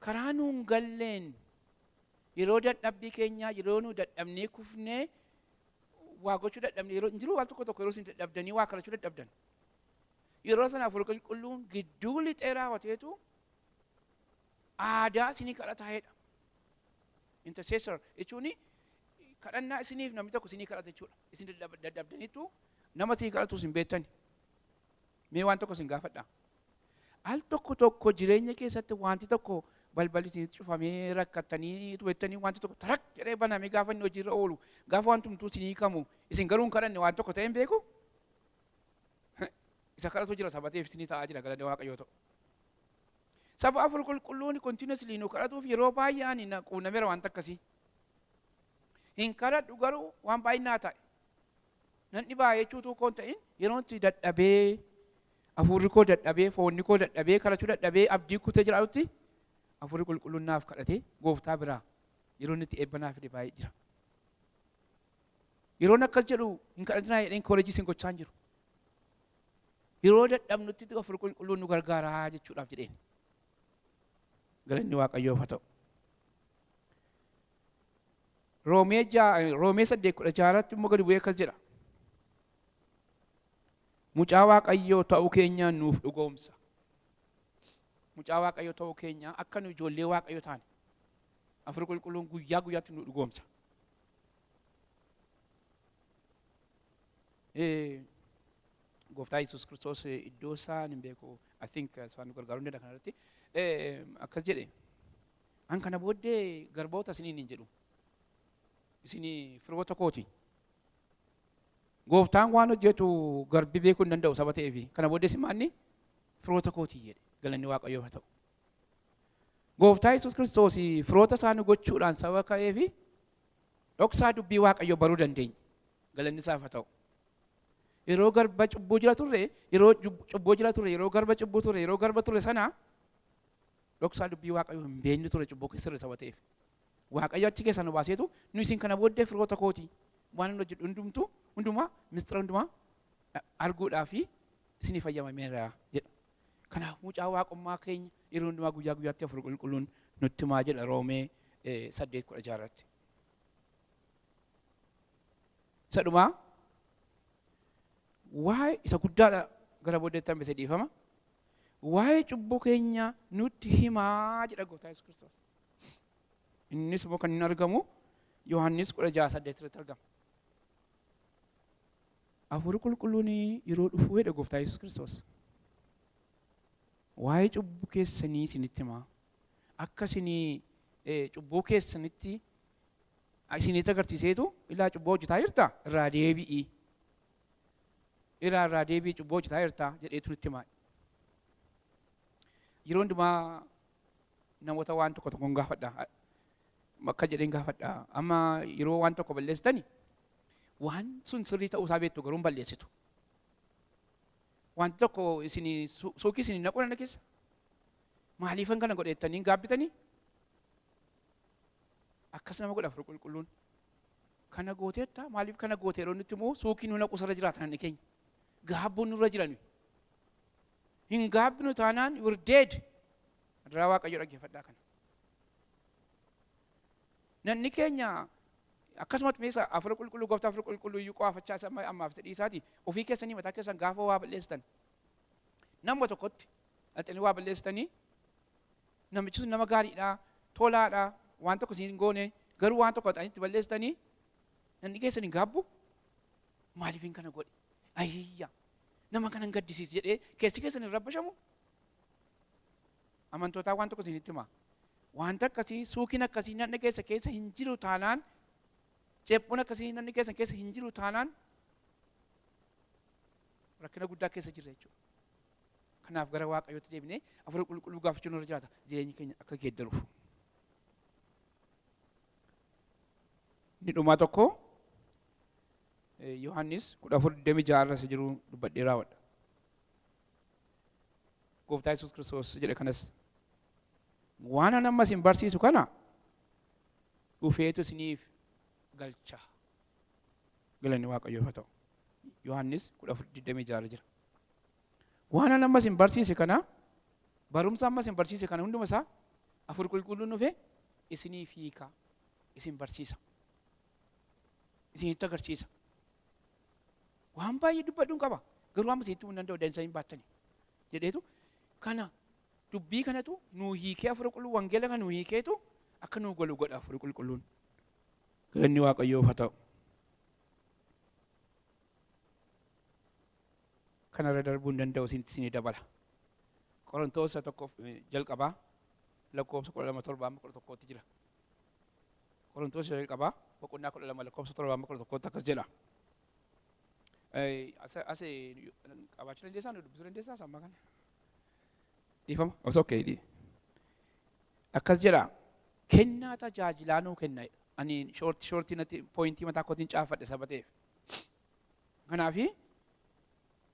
Karaa nuun galleen yeroo dadhabbii keenyaa yeroo nu dadhabnee kufnee waa gochuu dadhabne yeroo hin jiru waan tokko tokko yeroo isin dadhabdanii waa kadhachuu dadhabdan. Yeroo sana hafuurri qulqulluun gidduu lixee raawwateetu aadaa isinii kadhataa'edha. Intercessor jechuun kadhannaa isiniif namni tokko isinii kadhata jechuudha. Isin dadhabdaniitu nama isinii kadhatu isin beektani. Mee waan tokko isin gaafadha. Al tokko tokko jireenya keessatti wanti tokko balballi isinitti cufamee rakkattanii tubettanii wanti tokko tarak jedhee banamee gaafa inni hojiirra oolu gaafa wanti hunduu isinii hiikamu isin garuu hin kadhanne waan tokko ta'e hin beeku. Isa kadhatu jira sabateef isinii ta'aa jira galanni waaqayyoo ta'u. Saba hafuurri qulqulluun continuously nu kadhatuuf yeroo baay'ee ani quunnameera wanta akkasii. Hin kadhadhu garuu waan baay'inaa ta'e. Nan dhibaa jechuutu koon ta'in yeroo itti dadhabee hafuurri koo dadhabee foonni koo dadhabee kadhachuu dadhabee abdii kutee jiraatutti hafuurri qulqulluun naaf kadhatee gooftaa biraa yeroo inni itti eebba naaf fide baay'ee jira. Yeroon akkas jedhu hin kadhatinaa jedheen kooleejii isin gochaa hin jiru. Yeroo dadhabnutti hafuurri qulqulluun nu gargaaraa jechuudhaaf jedheen. Galanni waaqayyoof haa ta'u. Roomee 8:16 immoo gadi bu'ee akkas jedha. Mucaa waaqayyoo ta'uu keenyaan nuuf dhugoomsa. Mucaa waaqayyoo ta'uu keenyaa akka nu ijoollee waaqayyoo taane hafuurri qulqulluun guyyaa guyyaatti nu dhugoomsa. Gooftaa Yesuus Kiristoos iddoo isaa hin beeku I think isaan nu gargaaruu danda'a kanarratti akkas jedhe an kana booddee garboota isiniin hin jedhu isinii firoota kooti. Gooftaan waan hojjetu garbi beekuu hin danda'u saba ta'eefi kana booddee simaanni firoota kootii jedhe galanni Waaqayyoof haa ta'u. Gooftaa Yesuus Kiristoos firoota isaanii gochuudhaan saba ka'eefi dhoksaa dubbii Waaqayyoo baruu dandeenya galanni isaaf haa ta'u. Yeroo garba cubbuu jira turre yeroo cubbuu jira turre yeroo garba cubbuu turre yeroo garba turre sana dhoksaa dubbii Waaqayyoo hin beekne ture cubbuu keessa saba ta'eef. Waaqayyo achi keessa nu baaseetu nu isin kana booddee firoota kooti waan inni hojjetu hundumaa mistira hundumaa arguudhaaf isinii fayyamameera jedha. Kanaaf mucaa waaqummaa keenya yeroo hundumaa guyyaa guyyaatti Hafuura Qulqulluun nutti himaa jedha Roomee 8:16 irratti. Isa dhumaa waa'ee isa guddaadha gara booddeetti hambisee dhiifama. Waa'ee cubbuu keenya nutti himaa jedha Gooftaa Yesuus Kiristoos. Innis immoo kan inni argamu Yohaannis 16:8 irratti argama. Hafuurri Qulqulluun yeroo dhufu jedha Gooftaa Yesuus Kiristoos. Waa'ee cubbuu keessanii isinitti himaa. Akka isinii cubbuu keessanitti isinitti agarsiiseetu ilaa cubbuu hojjetaa jirta irraa deebi'i. Irraa deebi'i cubbuu hojjetaa jirta jedheetu nutti himaa. Yeroo hundumaa namoota waan tokko tokkoon gaafadha. Akka jedheen gaafadha. Amma yeroo waan tokko balleessitani waan sun sirrii ta'uu isaa beektu garuu balleessitu. Wanti tokko isinii suuqii isinii naquu nana keessa maaliifan kana godhettanii gaabbitanii akkas nama godha Hafuura Qulqulluun. Kana gooteetta maaliif kana goote yeroo nutti immoo suuqii nu naqu sarara jiraatan inni keenya. Gaabbuun nurra jiran. Hin gaabbinu taanaan we're dead. Adraa Waaqayyo dhaggeeffadhaa kana. Namni keenya akkasumatti meeshaa Hafuura Qulqulluu Gooftaa Hafuura Qulqulluu iyyuu qo'aafachaa isa ammaaf fedhii isaati ofii keessanii mataa keessan gaafa waa balleessitan nama tokkotti dhaxanii waa balleessitanii namichi sun nama gaariidha tolaadha waan tokko isin goone garuu waan tokko dhaxaniitti balleessitanii namni keessan hin gaabbu maaliifin kana godhe ayya nama kana hin gaddisiis jedhee keessi keessan hin rabbashamu. Amantootaa waan tokko isinitti himaa. Wanta akkasii suukiin akkasii namni keessa hin jiru taanaan ceephuun akkasii namni keessa hin jiru taanaan rakkina guddaa keessa jirra jechuudha. Kanaaf gara Waaqayyootti deebinee Hafuura Qulqulluu gaafachuun irra jiraata jireenyi keenya akka geeddaruuf. Inni dhumaa tokko Yohaannis 14:26 irra jiru dubbadhee raawwadha. Gooftaa Yesuus Kiristoos jedhe kanas waan ani amma isin barsiisu kana dhufeetu isiniif galcha. Galanni Waaqayyoof haa ta'u. Yohaannis 14:26 jira. Waan ani amma isin barsiise kana barumsa amma isin barsiise kana hunduma isaa Hafuurri Qulqulluun dhufee isiniif hiika isin barsiisa. Isinitti agarsiisa. Waan baay'ee dubbadhuun qaba. Garuu amma isinitti hin danda'u dansa hin baattani jedheetu kana dubbii kanatu nuu hiikee Hafuura Qulqulluu wangeela kana nuu hiikeetu akka nuu galu godha Hafuura Qulqulluun. Galanni Waaqayyoof haa ta'u. Kanarra darbuu hin danda'u isinii dabala. Qorontoos tokkoof jalqabaa lakkoofsa 12:7-11 jira. Qorontoos jalqabaa boqonnaa 12 lakkoofsa 7-11 akkas jedha. As qabaachuu dandeessaa nu dubbisuu dandeessaa samma kana. Dhiifama osoo okay. Akkas jedha kennaa tajaajilaa nuu kenna. Ani shortii natti poointii mataa kootiin caafadhe saba ta'eef. Kanaafi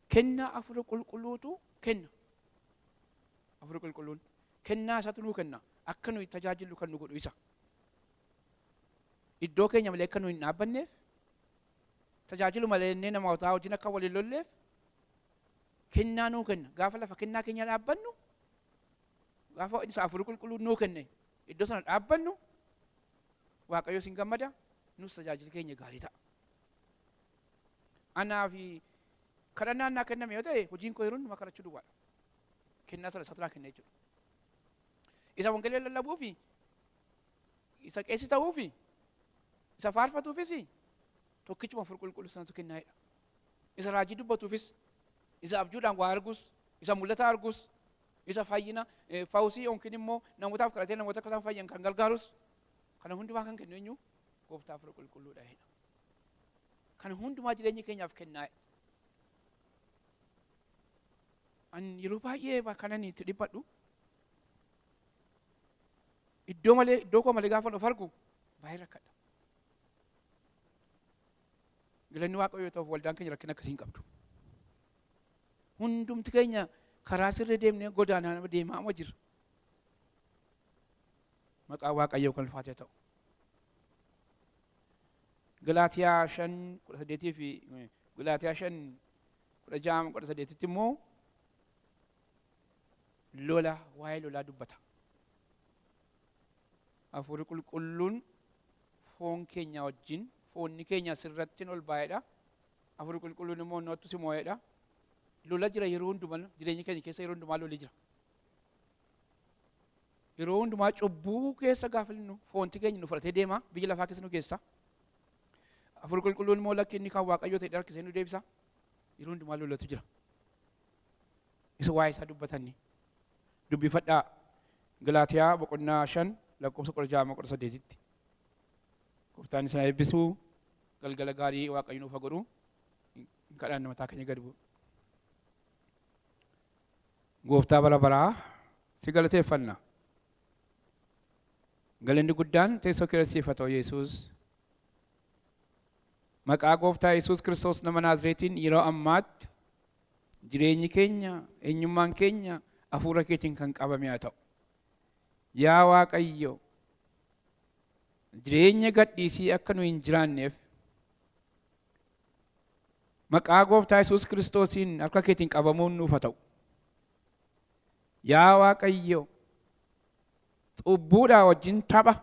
kennaa Hafuura Qulqulluutu kenna. Hafuura Qulqulluun kennaa isaatu nuu kenna. Akka nuyi tajaajilu kan nu godhu isa. Iddoo keenya malee akka nuyi hin dhaabbanneef tajaajilu malee namootaa wajjin akka waliin lolleef kennaa nuu kenna. Gaafa lafa kennaa keenya dhaabbannu gaafa isa Hafuura Qulqulluun nuu kenne iddoo sana dhaabbannu Waaqayyo sin gammada nus tajaajila keenya gaarii ta'a. Anaafi kadhannaa naa kenname yoo ta'e hojiin koo yeroo nama kadhachuu duwwaadha. Kennaa sana isaatu naa kenna jechuudha. Isa wangeela lallabuufi isa qeessi ta'uufi isa faarfatuufis tokkichuma Hafuura Qulqulluu sanatu kennaa'edha. Isa raajii dubbatuufis isa abjuudhaan waa argus isa mul'ata argus isa fayyina fawusii yookiin immoo namootaaf kadhatee namoota akka isaan fayyan kan gargaarus kana hundumaa kan kennu eenyu gooftaa hafuura qulqulluudha jedha. Kan hundumaa jireenya keenyaaf kennaa. An yeroo baay'ee kanan itti dhiphadhu iddoo koo malee gaafa of argu baay'ee rakkadha. Galanni Waaqayyoo ta'uuf waldaan keenya rakkina akkasii hin qabdu. Hundumti keenya karaa sirrii deemnee godaanaa nama deemaa jirra. Maqaan Waaqayyoo kan ulfaatee ta'u. Galaatiyaa 5:18 fi Galaatiyaa 5:6-18 immoo waa'ee lolaa dubbata. Hafuurri qulqulluun foon keenya wajjin, foonni keenya sirratti ol baay'eedha. Hafuurri qulqulluun immoo nootti si moo'eedha. Lola jira yeroo hundumaa, jireenya keenya keessa yeroo hundumaa lolli jira. Yeroo hundumaa cubbuu keessa gaafa nu foonti keenya nu fudhatee deema, biyya lafaa keessa nu geessa. Hafuurri qulqulluun immoo lakki inni kan Waaqayyoo ta'e harkisee nu deebisa. Yeroo hundumaa lolatu jira. Isa waa'ee isaa dubbatanni. Dubbifadhaa Galaatiyaa 5:6-8. Gooftaan isa eebbisuu, galgala gaarii Waaqayyo nuuf haa godhu. Kadhaan mataa keenya gad bu'u. Gooftaa bara baraa si galateeffanna. Galanni guddaan teessoo keessa haa ta'u Yesuus. Maqaa Gooftaa Yesuus Kiristoos nama Naazreetiin yeroo ammaatti jireenyi keenya, eenyummaan keenya hafuura keetiin kan qabame haa ta'u. Yaa Waaqayyo, jireenya gadhiisii akka nu hin jiraanneef maqaa Gooftaa Yesuus Kiristoosiin harka keetiin qabamuun nuuf haa ta'u. Yaa Waaqayyo, xubbuudhaa wajjin tapha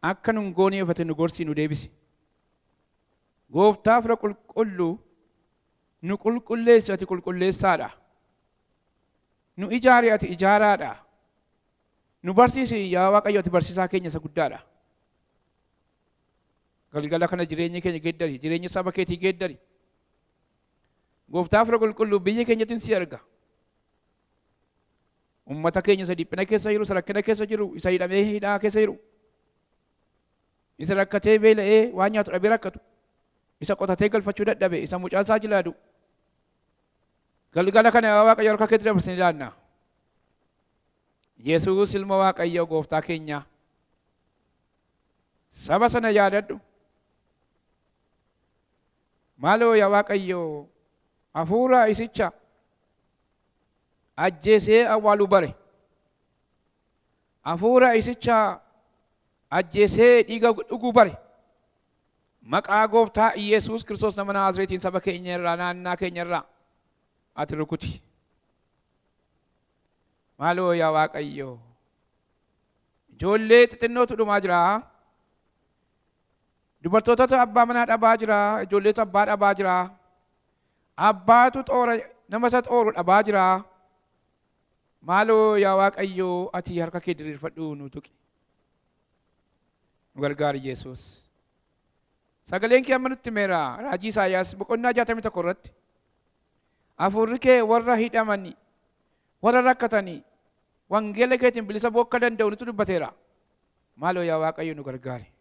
akka nu hin gooneeffate nu gorsii nu deebisi. Gooftaa hafuura qulqulluu nu qulqulleessi, ati qulqulleessaadha. Nu ijaari, ati ijaaraadha. Nu barsiisi yaa Waaqayyo, ati barsiisaa keenya isa guddaadha. Galgala kana jireenya keenya geeddari, jireenya saba keetii geeddari. Gooftaa hafuura qulqulluu biyya keenyatti si arga. Ummata keenya isa dhiphina keessa jiru, isa rakkina keessa jiru, isa hidhamee hidhaa keessa jiru, isa rakkatee beela'ee waan nyaatu dhabee rakkatu, isa qotatee galfachuu dadhabe, isa mucaan isaa jilaadu. Galgala kana yaa Waaqayyo harka keetti dabarsine ilaanna. Yesuus ilma Waaqayyo gooftaa keenya. Saba sana yaadadhu. Maaloo yaa Waaqayyo, hafuura isicha ajjeesee awwaaluu bare. Hafuura isicha ajjeesee dhiiga dhuguu bare. Maqaa Gooftaa Yesuus Kiristoos nama Naazreetiin saba keenya irraa, naannaa keenya irraa ati rukuti. Maaloo yaa Waaqayyo, ijoollee xixinnootu dhumaa jira. Dubartootatu abbaa manaa dhabaa jira, ijoolleetu abbaa dhabaa jira. Abbaatu nama isa xooru dhabaa jira. Maaloo yaa Waaqayyo, ati harka kee diriirfadhu nu tuqi. Nu gargaari Yesuus. Sagaleen kee amma nutti himeera. Raajii Isaayyaas 61 irratti. Hafuurri kee warra hidhamanii, warra rakkatanii, wangeela keetiin bilisa ba'uu akka danda'u nutti dubbateera. Maaloo yaa Waaqayyo nu gargaari.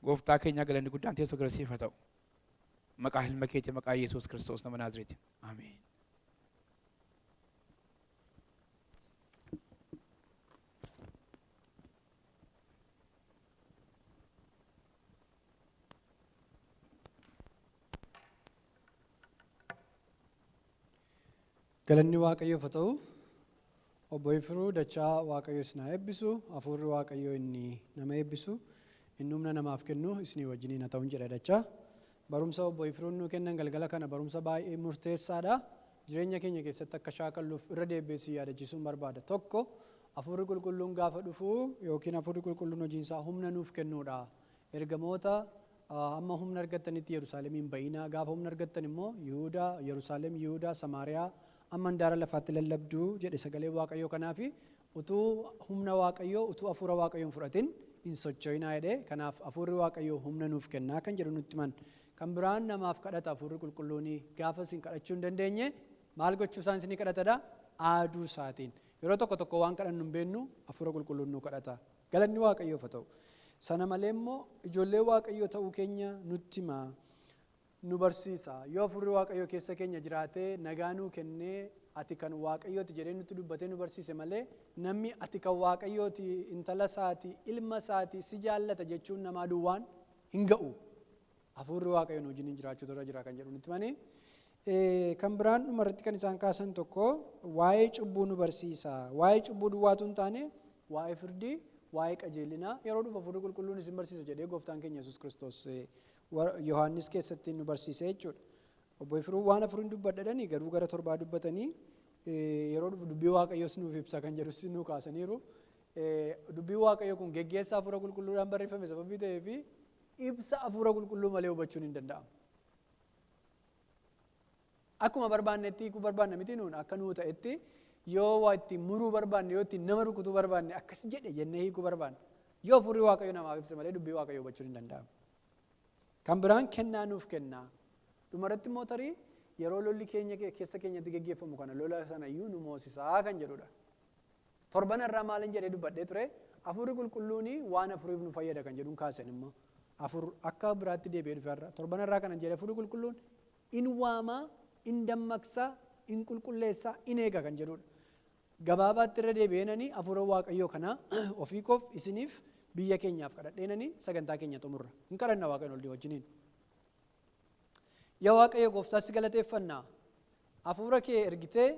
Gooftaa keenya galanni guddaan teessoo keessa haa ta'u. Maqaa ilma keetii, maqaa Yesuus Kiristoos nama Naazreetiin. Ameen. Galanni Waaqayyoof haa ta'u. Obbo Ifruu dachaa Waaqayyo isin haa eebbisu. Hafuurri Waaqayyoo inni nama eebbisu, inni humna namaaf kennu isinii wajjiniin haa ta'uun jedha dachaa. Barumsa Obbo Ifruun nuu kennan galgala kana barumsa baay'ee murteessaadha. Jireenya keenya keessatti akka shaakalluuf irra deebi'ee yaadachiisuun barbaada. Tokko, hafuurri qulqulluun gaafa dhufu yookiin hafuurri qulqulluun hojiinsaa humna nuuf kennuudha. Ergamoota amma humna argattanitti Yerusaalemiin bayinaa, gaafa humna argattan immoo Yihuudaa, Yerusaalem, Yihuudaa, Samaariyaa amma handaara lafaatti lallabduu jedhe sagalee Waaqayyoo. Kanaafi utuu humna Waaqayyoo, utuu hafuura Waaqayyoon fudhatin hin socho'inaa jedhee. Kanaaf hafuurri Waaqayyoo humna nuuf kennaa kan jedhu nutti himan. Kan biraan namaaf kadhata hafuurri qulqulluun gaafa isin kadhachuu hin dandeenye maal gochuu isaan isin kadhatadha? Aaduu isaatiin. Yeroo tokko tokko waan kadhannu hin beeknu hafuura qulqulluun nu kadhata. Galanni Waaqayyoof haa ta'u. Sana malee immoo ijoollee Waaqayyoo ta'uu keenya nutti hima, nu barsiisa. Yoo Hafuurri Waaqayyoo keessa keenya jiraatee nagaa nuu kennee ati kan Waaqayyooti jedhee nutti dubbatee nu barsiise malee namni ati kan Waaqayyooti, intala isaati, ilma isaati, si jaallata jechuun namaa duwwaan hin ga'u. Hafuurri Waaqayyoo nu wajjin jiraachuutu irra jira kan jedhu nutti himanii. Kan biraan dhumarratti kan isaan kaasan tokko waa'ee cubbuu nu barsiisa. Waa'ee cubbuu duwwaatu hin taane waa'ee firdii, waa'ee qajeelinaa yeroo dhufu Hafuurri Qulqulluun isin barsiisa jedhee Gooftaan keenya Yesuus Kiristoos Yohaannis keessatti nu barsiise jechuudha. Obbo Ifiruu waan afuriin dubbadhanii garuu gara torbaa dubbatanii yeroo dhufu dubbii Waaqayyoos nuuf ibsa kan jedhus nu kaasaniiru. Dubbii Waaqayyoo kun geggeessaa Hafuura Qulqulluudhaan barreeffame sababii ta'eef ibsa Hafuura Qulqulluu malee hubachuun hin danda'amu. Akkuma barbaannetti hiikuu barbaanna miti nuun akka nuu ta'etti yoo waa ittiin muruu barbaanne yoo ittiin nama rukutuu barbaanne akkas jedhe jennee hiikuu barbaanna. Yoo Hafuurri Waaqayyoo namaaf ibsa malee dubbii Waaqayyoo hubachuun hin danda'amu. Kan biraan kennaa nuuf kennaa. Dhumarratti immoo tarii yeroo lolli keenya keessa keenyatti geggeeffamu kana lola sana iyyuu nu moosisaa kan jedhudha. Torban irraa maalin jedhee dubbadhee ture Hafuurri Qulqulluun waan afuriif nu fayyada kan jedhuun kaasan immoo afur akka biraatti deebi'ee dhufe irra torban irraa kana jedhee Hafuurri Qulqulluun in waamaa, in dammaqsaa, in qulqulleessaa, in eega kan jedhudha. Gabaabaatti irra deebi'eenanii Hafuura Waaqayyoo kana ofii koof isiniif biyya keenyaaf kadhadheenanii sagantaa keenya xumurra. Hin kadhanna Waaqayyoon ol wajjiniin. Yaa Waaqayyo Gooftaa si galateeffannaa. Hafuura kee ergitee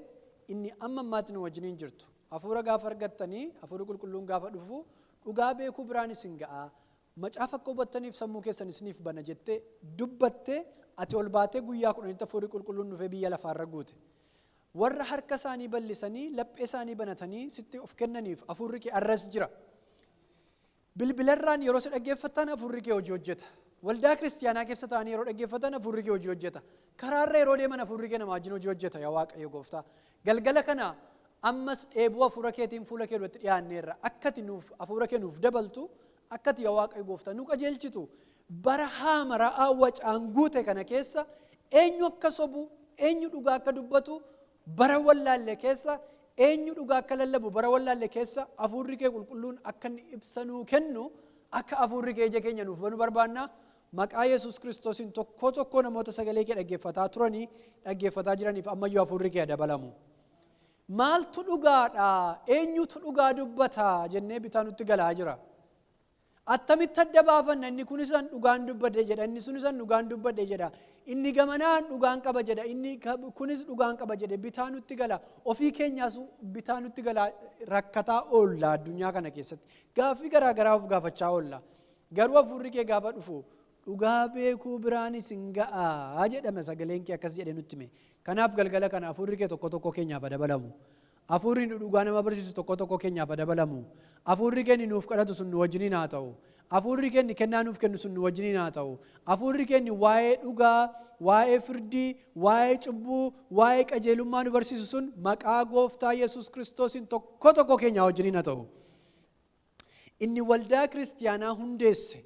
inni amma ammaatti nu wajjiniin jirtu. Hafuura gaafa argattanii Hafuurri Qulqulluun gaafa dhufu dhugaa beekuu biraan isin ga'a. Macaafa akka hubattaniif sammuu keessan isiniif bana jettee dubbattee ati ol baatee guyyaa 10 Hafuurri Qulqulluun dhufee biyya lafaarra guute. Warra harka isaanii bal'isanii laphee isaanii banatanii sitti of kennaniif Hafuurri kee arras jira. Bilbilarraan yeroo si dhaggeeffattan Hafuurri kee hojii hojjeta. Waldaa kiristiyaanaa keessa ta'anii yeroo dhaggeeffatan Hafuurri kee hojii hojjeta. Karaarra yeroo deeman Hafuurri kee nama wajjin hojii hojjeta yaa Waaqayyo Gooftaa. Galgala kana ammas dheebuu Hafuura keetiin fuula kee duratti dhiyaanneerra. Akkati nuuf Hafuura kee nuuf dabaltu, akkati yaa Waaqayyo Gooftaa nu qajeelchitu. Bara haamara wacaan guute kana keessa eenyu akka sobu, eenyu dhugaa akka dubbatu bara wallaalle keessa eenyu dhugaa akka lallabu bara wallaalle keessa Hafuurri kee Qulqulluun akka inni ibsa nuu kennu akka Hafuurri kee ija keenya nuuf banu barbaanna. Maqaa Yesuus Kiristoosiin tokko namoota sagalee kee dhaggeeffataa turanii dhaggeeffataa jiraniif ammayyuu Hafuurri kee dabalamu. Maaltu dhugaadha? Eenyutu dhugaa dubbata jennee bitaa nutti galaa jira. Attamitti adda baafanna inni kun isaan dhugaan dubbadde jedha, inni sun isaan dhugaan dubbadde jedha, inni gamanaan dhugaan qaba jedha, inni kunis dhugaan qaba jedhe bitaa nutti gala. Ofii keenyaas bitaa nutti gala rakkataa oolla addunyaa kana keessatti. Gaaffii garaa garaa of gaafachaa oolla. Garuu Hafuurri kee gaafa dhufu dhugaa beekuu biraanis hin ga'a jedhama sagaleen kee akkas jedhe nutti hime. Kanaaf galgala kana Hafuurri kee tokko keenyaaf dabalamu. Hafuurri nu dhugaa nama barsiisu tokko keenyaaf dabalamu. Hafuurri kee nuuf kadhatu sun nu wajjiniin haa ta'u. Hafuurri kee kennaa nuuf kennu sun nu wajjiniin haa ta'u. Hafuurri kee waa'ee dhugaa, waa'ee firdii, waa'ee cubbuu, waa'ee qajeelummaa nu barsiisu sun maqaa Gooftaa Yesuus Kiristoosiin tokko keenyaa wajjiniin haa ta'u. Inni waldaa kiristiyaanaa hundeesse,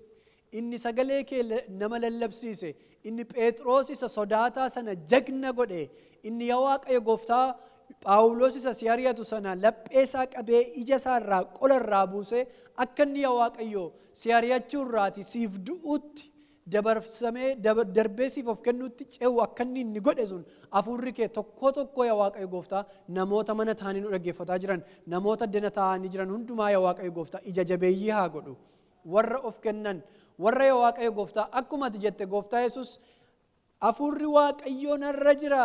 inni sagalee kee nama lallabsiise, inni Phexros isa sodaataa sana jagna godhe, inni yaa Waaqayyo Gooftaa Phaawulos isa si ari'atu sana laphee isaa qabee ija isaa irraa qola irraa buusee akka inni yaa Waaqayyo si ari'achuu irraati siif du'uutti dabarsamee darbee siif of kennuutti ce'u akka inni godhe sun Hafuurri kee tokko yaa Waaqayyo Gooftaa namoota mana ta'anii nu dhaggeeffataa jiran, namoota addana ta'anii jiran hundumaa yaa Waaqayyo Gooftaa ija jabeeyyii haa godhu. Warra of kennan, warra yaa Waaqayyo Gooftaa akkuma ati jette Gooftaa Yesuus Hafuurri Waaqayyoo narra jira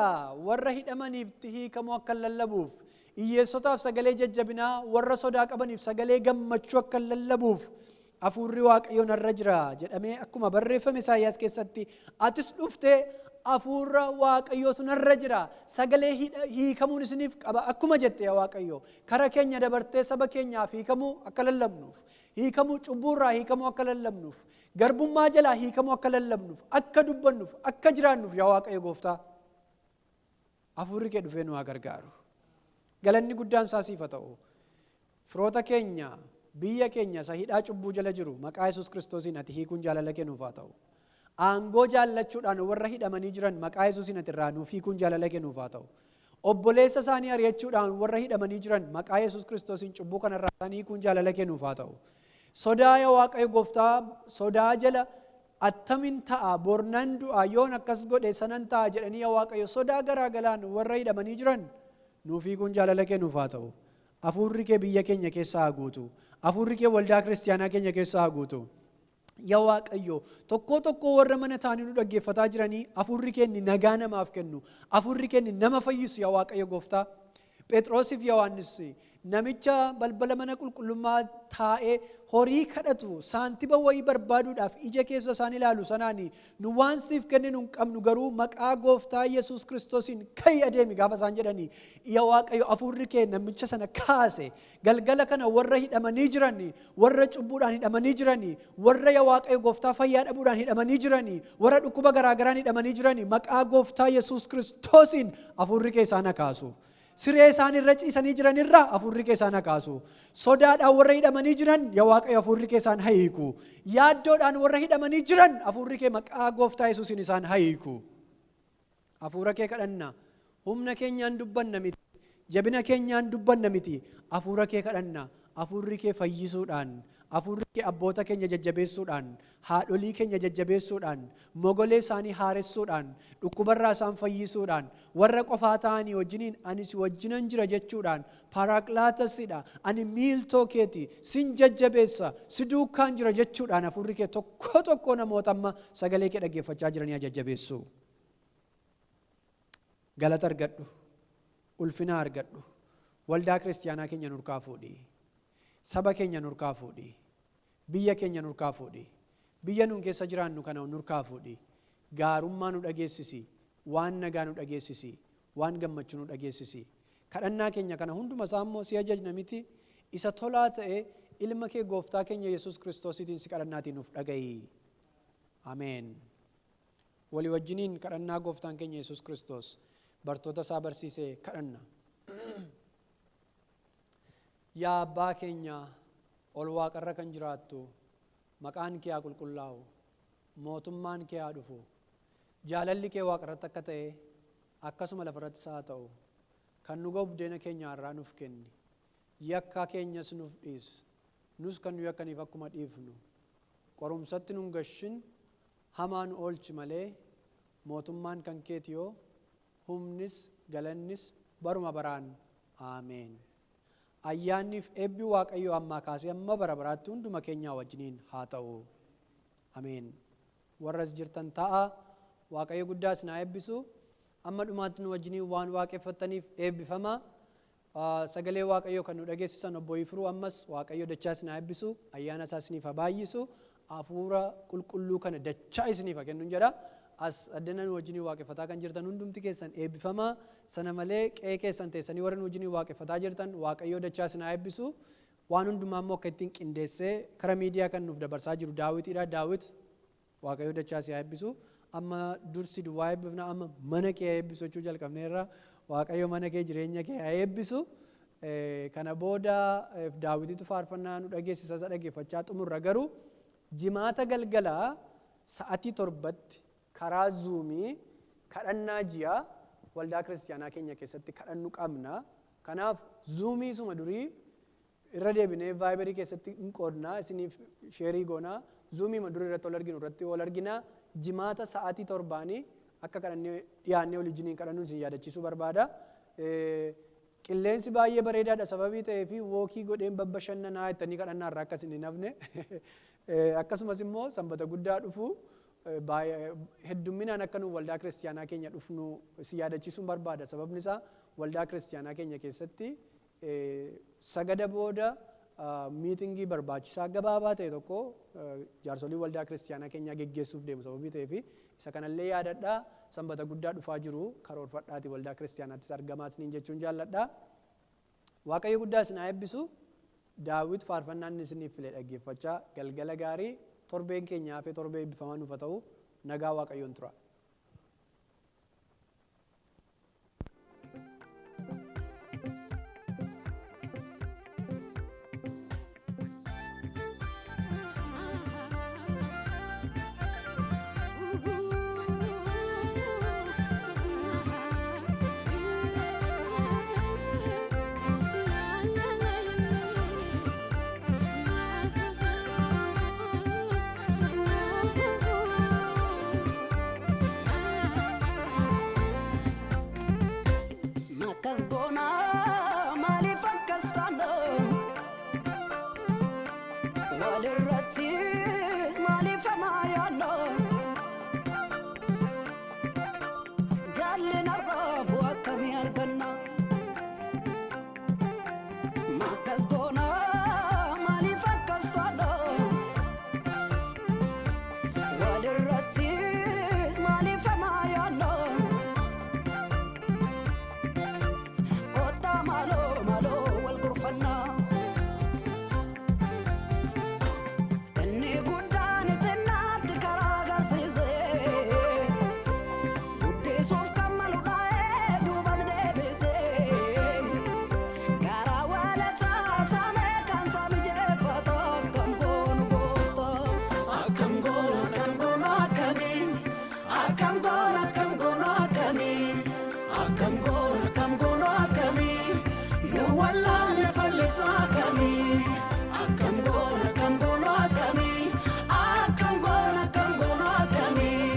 warra hidhamaniif hiikamuu akka lallabuuf, hiyyeessotaaf sagalee jajjabinaa, warra sodaa qabaniif sagalee gammachuu akka lallabuuf Hafuurri Waaqayyoo narra jira jedhamee akkuma barreeffame Isaayyaas keessatti atis dhuftee Hafuura Waaqayyootu narra jira sagalee hiikamuun isiniif qaba akkuma jette yaa Waaqayyo kara keenya dabartee saba keenyaaf hiikamuu akka lallabnuuf, hiikamuu cubbuurraa hiikamuu akka lallabnuuf, garbummaa jalaa hiikamuu akka lallabnuuf, akka dubbannuuf, akka jiraannuuf yaa Waaqayyo Gooftaa Hafuurri kee dhufee nu haa gargaaru. Galanni guddaan isaa siif haa ta'u. Firoota keenya biyya keenya isa hidhaa cubbuu jala jiru maqaa Yesuus Kiristoosiin ati hiikuun jaalala kee nuuf haa ta'u. Aangoo jaallachuudhaan warra hidhamanii jiran maqaa Yesuusiin ati irraa nuuf hiikuun jaalala kee nuuf haa ta'u. Obboleessa isaanii ari'achuudhaan warra hidhamanii jiran maqaa Yesuus Kiristoosiin cubbuu kanarraa isaanii hiikuun jaalala kee nuuf haa ta'u. sodaa yaa waaqayyo gooftaa sodaa jala attamin ta'a bornan du'a yoon akkas godhe sanan ta'a jedhanii yaa waaqayyo sodaa garaa galaan warra hidhamanii jiran nuufii kun jaalala kee nuuf haa ta'u. Hafuurri kee biyya keenya keessaa haa guutu. Hafuurri kee waldaa kiristaanaa keenya keessaa haa guutu. Yaa waaqayyo tokko warra mana taa'anii nu dhaggeeffataa jiranii hafuurri kee nagaa namaaf kennu. Hafuurri kee nama fayyisu yaa waaqayyo gooftaa. Phexrosiif Yohaannis namicha balbala mana qulqullummaa taa'ee horii kadhatu saantiba wayii barbaaduudhaaf ija keessa isaan ilaalu sanaan nu waan siif kenninu hin qabnu garuu maqaa gooftaa Yesuus Kiristoosiin ka'ii adeemi gaafa isaan jedhanii yaa waaqayyo hafuurri kee namicha sana kaase galgala kana warra hidhamanii jiran warra cubbuudhaan hidhamanii jiran warra yaa waaqayyo gooftaa fayyaa dhabuudhaan hidhamanii jiran warra dhukkuba garaagaraan hidhamanii jiran maqaa gooftaa Yesuus Kiristoosiin hafuurri kee isaan kaasu. Siree isaan irra ciisanii jiran irraa hafuurri kee isaan kaasu. Sodaadhaan warra hidhamanii jiran yaa waaqayyo hafuurri kee isaan hiiku. Yaaddoodhaan warra hidhamanii jiran hafuurri kee maqaa gooftaa Yesuusiin isaan hiiku. Hafuura kee kadhanna. Humna keenyaan dubbanna miti. Jabina keenyaan dubbanna miti. Hafuura kee kadhanna. Hafuurri kee fayyisuudhaan, hafuurri kee abboota keenya jajjabeessuudhaan, haadholii keenya jajjabeessuudhaan, mogolee isaanii haaressuudhaan, dhukkubarraa isaan fayyisuudhaan, warra qofaa ta'anii wajjiniin anis wajjinan jira jechuudhaan, paaraaqlaatasidha, ani miiltoo keeti, sin jajjabeessa, si duukaan jira jechuudhaan hafuurri kee tokko namoota amma sagalee kee dhaggeeffachaa jiranii jajjabeessu. Galata argadhu, ulfina argadhu, waldaa kiristaanaa keenya nurkaa fuudhi. Saba keenya nurkaa fuudhi. Biyya keenya nurkaa fuudhi. Biyya nuun keessa jiraannu kana nurkaa fuudhi. Gaarummaa nu dhageessisi. Waan nagaa nu dhageessisi. Waan gammachuu nu dhageessisi. Kadhannaa keenya kana hunduma isaa immoo si ajajna miti. Isa tolaa ta'e ilma kee gooftaa keenya Yesuus Kiristoosiitiin si kadhannaatiin nuuf dhaga'i. Ameen. Walii wajjiniin kadhannaa gooftaan keenya Yesuus Kiristoos bartoota isaa barsiisee kadhanna. Yaa abbaa keenya ol waaqarra kan jiraattu maqaan kee haa qulqullaa'u mootummaan kee haa dhufu jaalalli kee waaqarratti akka ta'e akkasuma lafarrattis haa ta'u kan nu ga'u buddeena keenya har'aa nuuf kenni yakka keenyas nuuf dhiisi nus kan nu yakkaniif akkuma dhiifnu qorumsatti nun gashin hamaa nu oolchi malee mootummaan kan keeti yoo humnis galannis baruma baraan ameen. Ayyaanniif eebbi waaqayyo ammaa kaasee amma bara baraatti hunduma keenyaa wajjiniin haa ta'u. Ameen. Warras jirtan ta'a waaqayyo guddaas na eebbisu amma dhumaatti nu wajjiniin waan waaqeffataniif eebbifama. Sagalee waaqayyo kan nu dhageessisan obbo Ifruu ammas waaqayyo dachaas na eebbisu ayyaana isaa isiniif haa baay'isu hafuura qulqulluu kana dachaa isiniif haa kennu jedha. As addana nu wajjiniin waaqeffataa kan jirtan hundumti keessan eebbifama. Sana malee qe'ee keessan teessanii warra nu wajjiniin waaqeffataa jirtan waaqayyoo dachaa isin haa eebbisu. Waan hundumaa immoo akka ittiin qindeessee karaa miidiyaa kan nuuf dabarsaa jiru Daawitiidha. Daawit waaqayyoo dachaa isin haa eebbisu. Amma dursi duwwaa eebbifna amma mana kee eebbisu jechuu jalqabneerra. Waaqayyo mana kee jireenya kee haa eebbisu. Kana booda Daawititu faarfannaa nu dhageessisa isa dhaggeeffachaa xumurra garuu jimaata galgalaa sa'atii 7 karaa zuumii kadhannaa ji'a waldaa kiristaanaa keenya keessatti kadhannu qabna. Kanaaf zuumii suma durii irra deebinee vaayibarii keessatti hin qoodnaa isiniif sheerii goonaa zuumii ma durii irratti wal arginu irratti wal arginaa jimaata sa'atii 7 akka kadhannee dhiyaannee waliin kadhannu isin yaadachiisuu barbaada. Qilleensi baay'ee bareedaadha sababii ta'eef wookii godheen babbashannanaa jettanii kadhannaa irraa akkas hin hafne akkasumas immoo sanbata guddaa dhufu heddumminaan akka nu waldaa kiristaanaa keenya dhufnu si yaadachiisuun barbaada. Sababni isaa waldaa kiristaanaa keenya keessatti sagada booda miitingii barbaachisaa gabaabaa ta'e tokko jaarsolii waldaa kiristaanaa keenyaa geggeessuuf deemu sababii ta'eef isa kanallee yaadadhaa sanbata guddaa dhufaa jiru karoorfadhaati waldaa kiristaanaattis argamaas niin jechuun jaalladhaa. Waaqayyo guddaa isin haa eebbisu. Daawit faarfannaan isiniif filee dhaggeeffachaa galgala gaarii torbeen keenya hafee torbee eebbifamaa nuuf haa ta'u nagaa waaqayyoon tura. goona maaliif akkas taana walirrattis maaliif hamaa yaadna jaalleen arraabu akkamii arganna akkas goona maaliif akkas taana walirrattis maaliif hamaa yaadna kottaa maaloo wal gurfannaa inni guddaan ittinnaatti karaa agarsiisee guddisuuf kan malu dhaa'ee duubatti deebisee karaa walataa saamee kan saami jeeffata akkam goonu goofta akkam goonu akkamii akkam goonu akkamii akkam goonu akkamii nu wallaalle fallisaa akkamii akkam goonu akkamii akkam goonu akkamii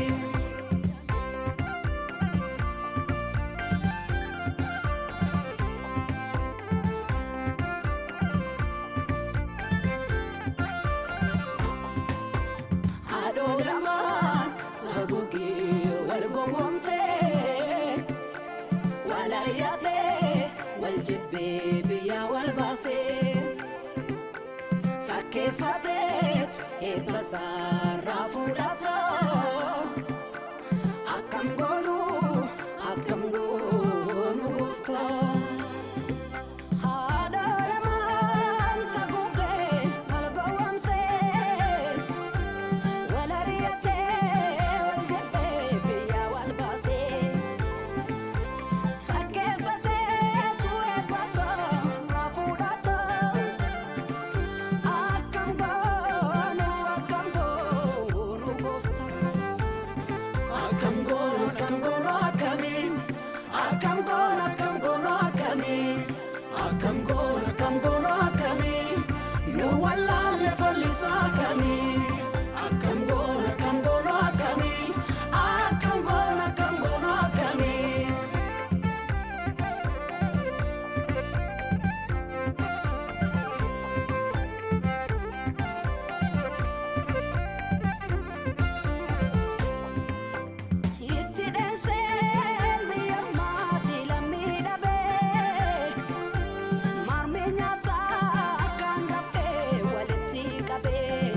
haadhoo lamaan taguugii wal gowwoomsee wal ari'atee wal jibbee biyyaa wal baasee fakkeeffateetu eebbasaarraa fuudhata akkam goonu goofta haadha lamaan taguugee wal gowwoomsee wal ari'atee wal jibbee biyyaa wal baasee fakkeeffateetu eebbasaarraa fuudhata akkam goonu goofta akkam goonu akkamii akkam goonu akkamii akkam goonu akkamii nu wallaalle fallisaa akkamii akkam goonu akkamii akkam goonu akkamii itti dheenseen biyya maatii lammii dhabee marmee nyaataa akkaan dafee walitti qabee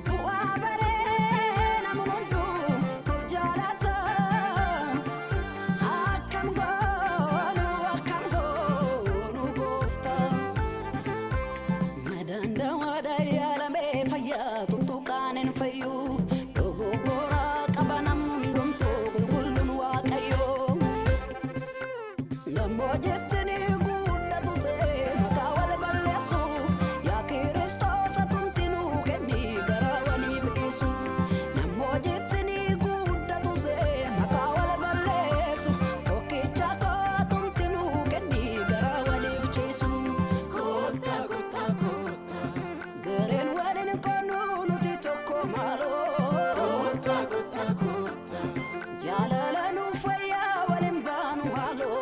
bu'aa baree namni hunduu of jaalata akkam goonu goofta madaandawaadha yaalamee fayyaa tuttuqaan hin fayyuu dogoggoraa qaba namni hundumtuu qulqulluun waaqayyoo namoo jettanii guddatu see maqaa wal balleessu yaa Kiristoosa tumtinuu kenni garaa waliif dhiisu namoo jettanii guddatu see maqaa wal balleessu tokkicha koo tumtinuu kenni garaa waliif ciisu koota gareen waliin qonnuu nuti tokko maaloo jaalala nuuf fayyaa waliin baanu haaloo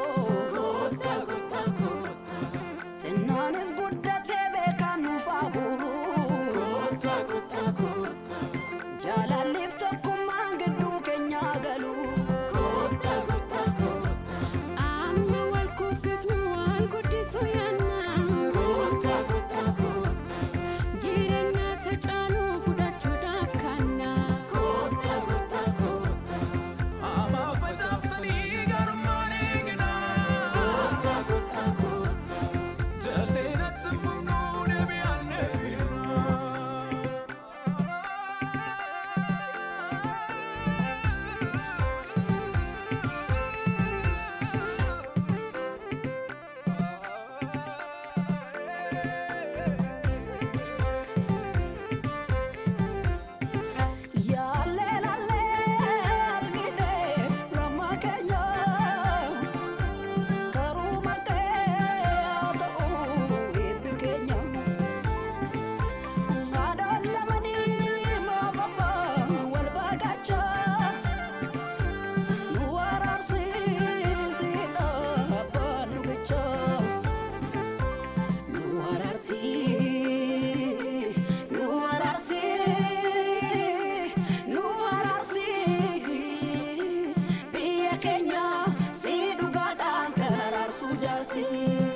jaarsi.